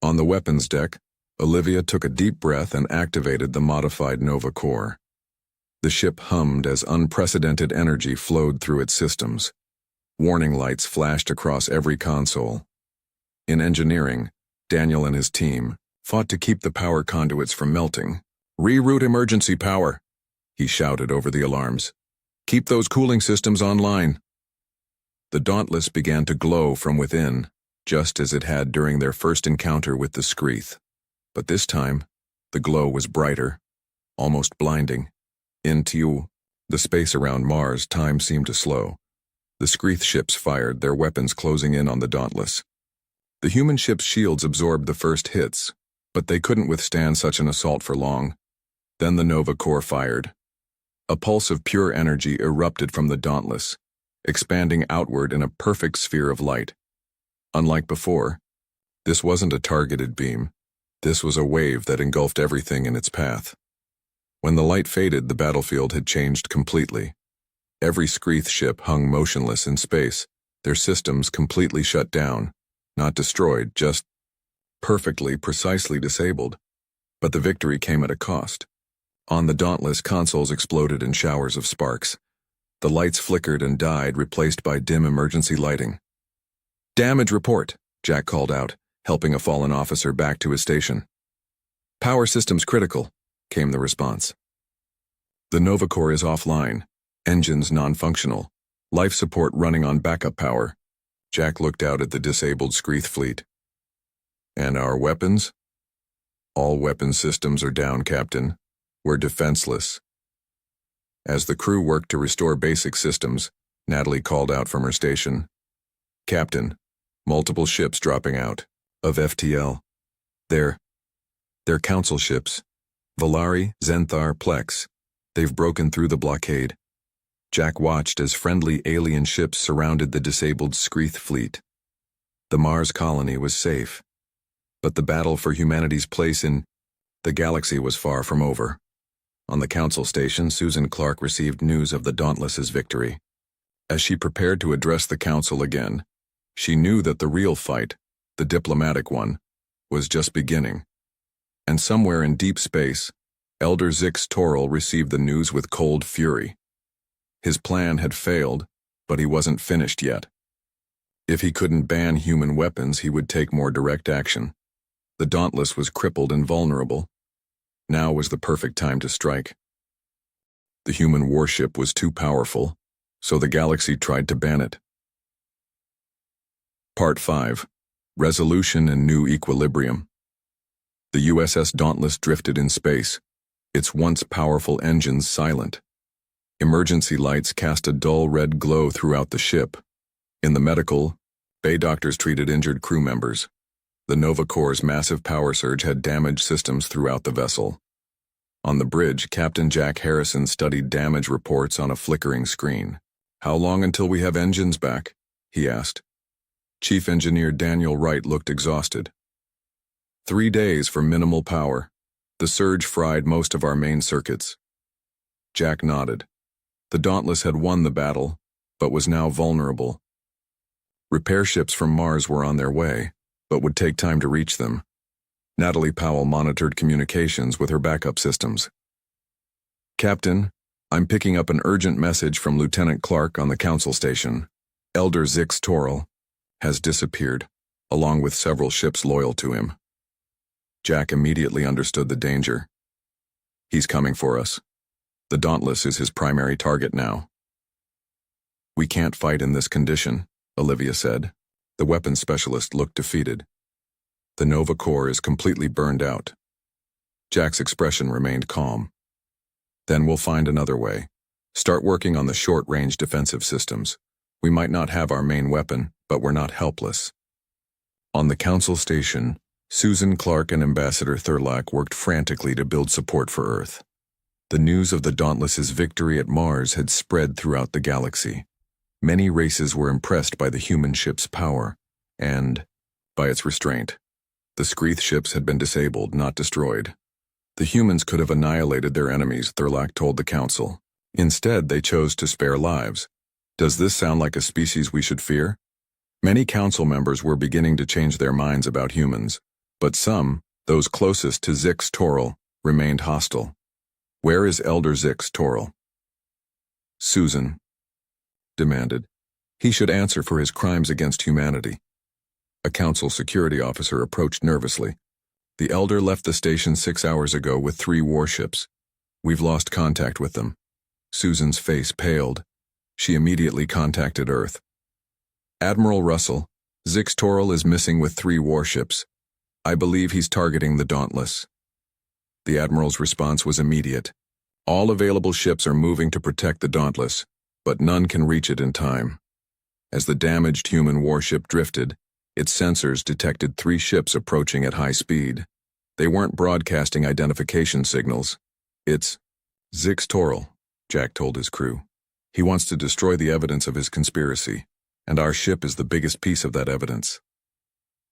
On the weapons deck, Olivia took a deep breath and activated the modified Nova Core. The ship hummed as unprecedented energy flowed through its systems. Warning lights flashed across every console. In engineering, Daniel and his team fought to keep the power conduits from melting. Reroute emergency power, he shouted over the alarms. Keep those cooling systems online. The Dauntless began to glow from within, just as it had during their first encounter with the Screeth. But this time, the glow was brighter, almost blinding. Into the space around Mars, time seemed to slow. The Screeth ships fired, their weapons closing in on the Dauntless. The human ship's shields absorbed the first hits, but they couldn't withstand such an assault for long. Then the Nova Corps fired. A pulse of pure energy erupted from the Dauntless, expanding outward in a perfect sphere of light. Unlike before, this wasn't a targeted beam. This was a wave that engulfed everything in its path. When the light faded, the battlefield had changed completely. Every Screeth ship hung motionless in space, their systems completely shut down, not destroyed, just precisely disabled. But the victory came at a cost. On the Dauntless, consoles exploded in showers of sparks. The lights flickered and died, replaced by dim emergency lighting. Damage report, Jack called out, helping a fallen officer back to his station. Power systems critical, came the response. The Nova Corps is offline, engines non-functional, Life support running on backup power. Jack looked out at the disabled Screeth fleet. And our weapons? All weapon systems are down, Captain. We're defenseless. As the crew worked to restore basic systems, Natalie called out from her station. Captain, multiple ships dropping out of FTL. They're council ships. Valari, Zenthar, Plex. They've broken through the blockade. Jack watched as friendly alien ships surrounded the disabled Screeth fleet. The Mars colony was safe. But the battle for humanity's place in the galaxy was far from over. On the council station, Susan Clark received news of the Dauntless's victory. As she prepared to address the council again, she knew that the real fight, the diplomatic one, was just beginning. And somewhere in deep space, Elder Zix Toril received the news with cold fury. His plan had failed, but he wasn't finished yet. If he couldn't ban human weapons, he would take more direct action. The Dauntless was crippled and vulnerable. Now was the perfect time to strike. The human warship was too powerful, so the galaxy tried to ban it. Part 5. Resolution and New Equilibrium. The USS Dauntless drifted in space, its once powerful engines silent. Emergency lights cast a dull red glow throughout the ship. In the medical bay, doctors treated injured crew members. The Nova Corps' massive power surge had damaged systems throughout the vessel. On the bridge, Captain Jack Harrison studied damage reports on a flickering screen. How long until we have engines back? He asked. Chief Engineer Daniel Wright looked exhausted. 3 days for minimal power. The surge fried most of our main circuits. Jack nodded. The Dauntless had won the battle, but was now vulnerable. Repair ships from Mars were on their way, but would take time to reach them. Natalie Powell monitored communications with her backup systems. Captain, I'm picking up an urgent message from Lieutenant Clark on the council station. Elder Zix Toril has disappeared, along with several ships loyal to him. Jack immediately understood the danger. He's coming for us. The Dauntless is his primary target now. We can't fight in this condition, Olivia said. The weapons specialist looked defeated. The Nova Corps is completely burned out. Jack's expression remained calm. Then we'll find another way. Start working on the short-range defensive systems. We might not have our main weapon, but we're not helpless. On the council station, Susan Clark and Ambassador Thurlack worked frantically to build support for Earth. The news of the Dauntless's victory at Mars had spread throughout the galaxy. Many races were impressed by the human ship's power, and by its restraint. The Screeth ships had been disabled, not destroyed. The humans could have annihilated their enemies, Thurlack told the council. Instead, they chose to spare lives. Does this sound like a species we should fear? Many council members were beginning to change their minds about humans, but some, those closest to Zix Toril, remained hostile. Where is Elder Zix Toril? Susan demanded. He should answer for his crimes against humanity. A council security officer approached nervously. The Elder left the station 6 hours ago with 3 warships. We've lost contact with them. Susan's face paled. She immediately contacted Earth. Admiral Russell, Zix Toril is missing with 3 warships. I believe he's targeting the Dauntless. The Admiral's response was immediate. All available ships are moving to protect the Dauntless, but none can reach it in time. As the damaged human warship drifted, its sensors detected 3 ships approaching at high speed. They weren't broadcasting identification signals. It's Zix Toril, Jack told his crew. He wants to destroy the evidence of his conspiracy, and our ship is the biggest piece of that evidence.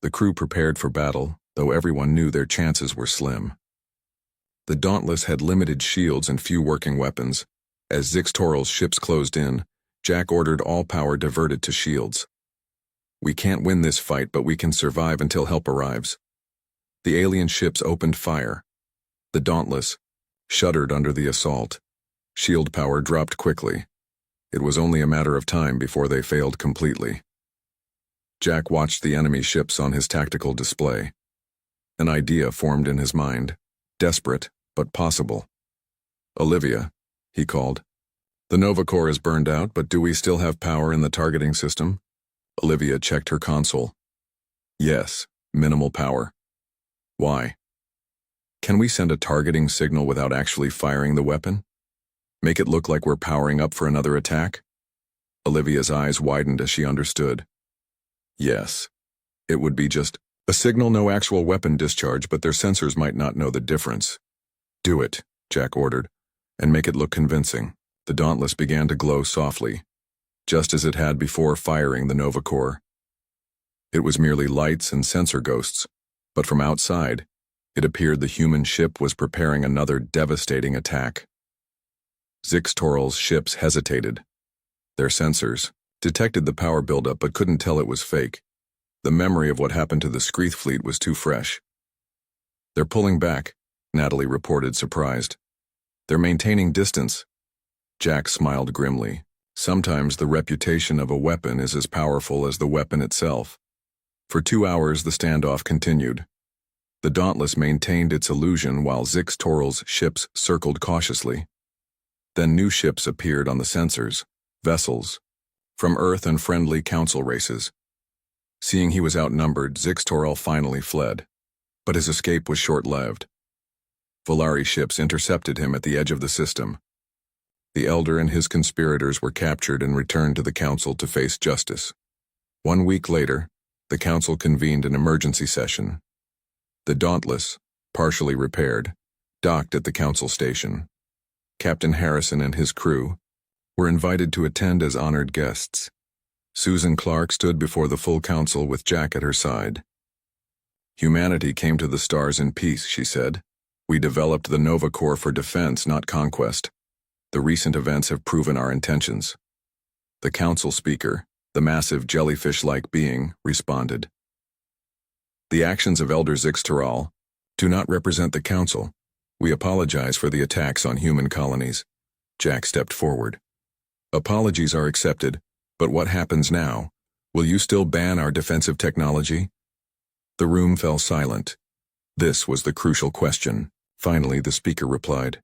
The crew prepared for battle, though everyone knew their chances were slim. The Dauntless had limited shields and few working weapons. As Zix Toril's ships closed in, Jack ordered all power diverted to shields. We can't win this fight, but we can survive until help arrives. The alien ships opened fire. The Dauntless shuddered under the assault. Shield power dropped quickly. It was only a matter of time before they failed completely. Jack watched the enemy ships on his tactical display. An idea formed in his mind, desperate but possible. Olivia, he called. The Nova Core is burned out, but do we still have power in the targeting system? Olivia checked her console. Yes, minimal power. Why? Can we send a targeting signal without actually firing the weapon? Make it look like we're powering up for another attack? Olivia's eyes widened as she understood. Yes. It would be just a signal, no actual weapon discharge, but their sensors might not know the difference. Do it, Jack ordered, and make it look convincing. The Dauntless began to glow softly, just as it had before firing the Nova Core. It was merely lights and sensor ghosts, but from outside, it appeared the human ship was preparing another devastating attack. Zixtoral's ships hesitated. Their sensors detected the power buildup but couldn't tell it was fake. The memory of what happened to the Screeth fleet was too fresh. They're pulling back, Natalie reported, surprised. They're maintaining distance. Jack smiled grimly. Sometimes the reputation of a weapon is as powerful as the weapon itself. For 2 hours the standoff continued. The Dauntless maintained its illusion while Zixtoral's ships circled cautiously. Then new ships appeared on the sensors, vessels, from Earth and friendly council races. Seeing he was outnumbered, Zixtoral finally fled, but his escape was short-lived. Volari ships intercepted him at the edge of the system. The Elder and his conspirators were captured and returned to the Council to face justice. 1 week later, the Council convened an emergency session. The Dauntless, partially repaired, docked at the Council station. Captain Harrison and his crew were invited to attend as honored guests. Susan Clark stood before the full Council with Jack at her side. Humanity came to the stars in peace, she said. We developed the Nova Core for defense, not conquest. The recent events have proven our intentions. The Council speaker, the massive jellyfish-like being, responded. The actions of Elder Zixtoral do not represent the Council. We apologize for the attacks on human colonies. Jack stepped forward. Apologies are accepted, but what happens now? Will you still ban our defensive technology? The room fell silent. This was the crucial question. Finally, the speaker replied.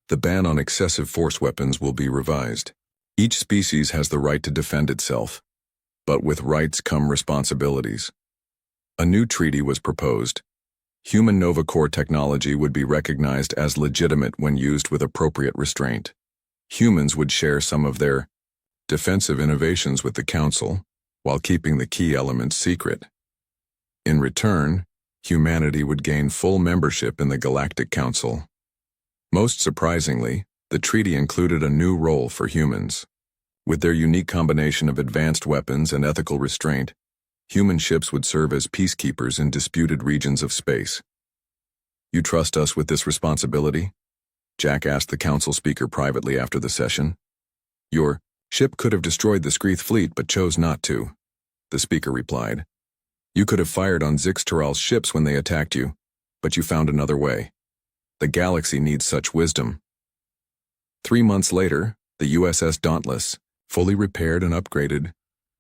The ban on excessive force weapons will be revised. Each species has the right to defend itself, but with rights come responsibilities. A new treaty was proposed. Human Nova Core technology would be recognized as legitimate when used with appropriate restraint. Humans would share some of their defensive innovations with the Council, while keeping the key elements secret. In return, humanity would gain full membership in the Galactic Council. Most surprisingly, the treaty included a new role for humans. With their unique combination of advanced weapons and ethical restraint, human ships would serve as peacekeepers in disputed regions of space. You trust us with this responsibility? Jack asked the Council speaker privately after the session. Your ship could have destroyed the Screeth fleet but chose not to, the speaker replied. You could have fired on Zixtoral's ships when they attacked you, but you found another way. The galaxy needs such wisdom. 3 months later, the USS Dauntless, fully repaired and upgraded,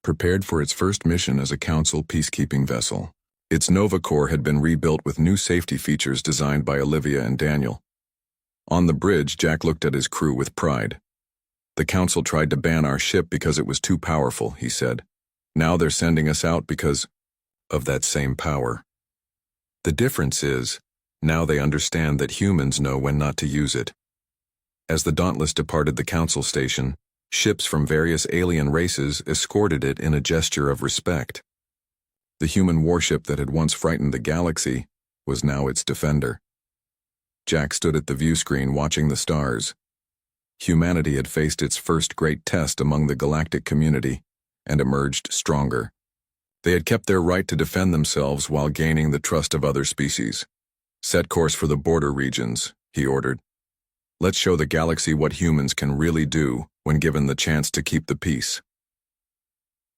prepared for its first mission as a Council peacekeeping vessel. Its Nova Core had been rebuilt with new safety features designed by Olivia and Daniel. On the bridge, Jack looked at his crew with pride. The Council tried to ban our ship because it was too powerful, he said. Now they're sending us out because of that same power. The difference is, now they understand that humans know when not to use it. As the Dauntless departed the Council station, ships from various alien races escorted it in a gesture of respect. The human warship that had once frightened the galaxy was now its defender. Jack stood at the view screen watching the stars. Humanity had faced its first great test among the galactic community and emerged stronger. They had kept their right to defend themselves while gaining the trust of other species. Set course for the border regions, he ordered. Let's show the galaxy what humans can really do when given the chance to keep the peace.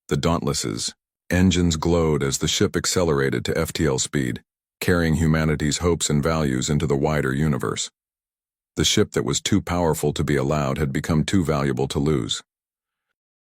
The Dauntless's engines glowed as the ship accelerated to FTL speed, carrying humanity's hopes and values into the wider universe. The ship that was too powerful to be allowed had become too valuable to lose.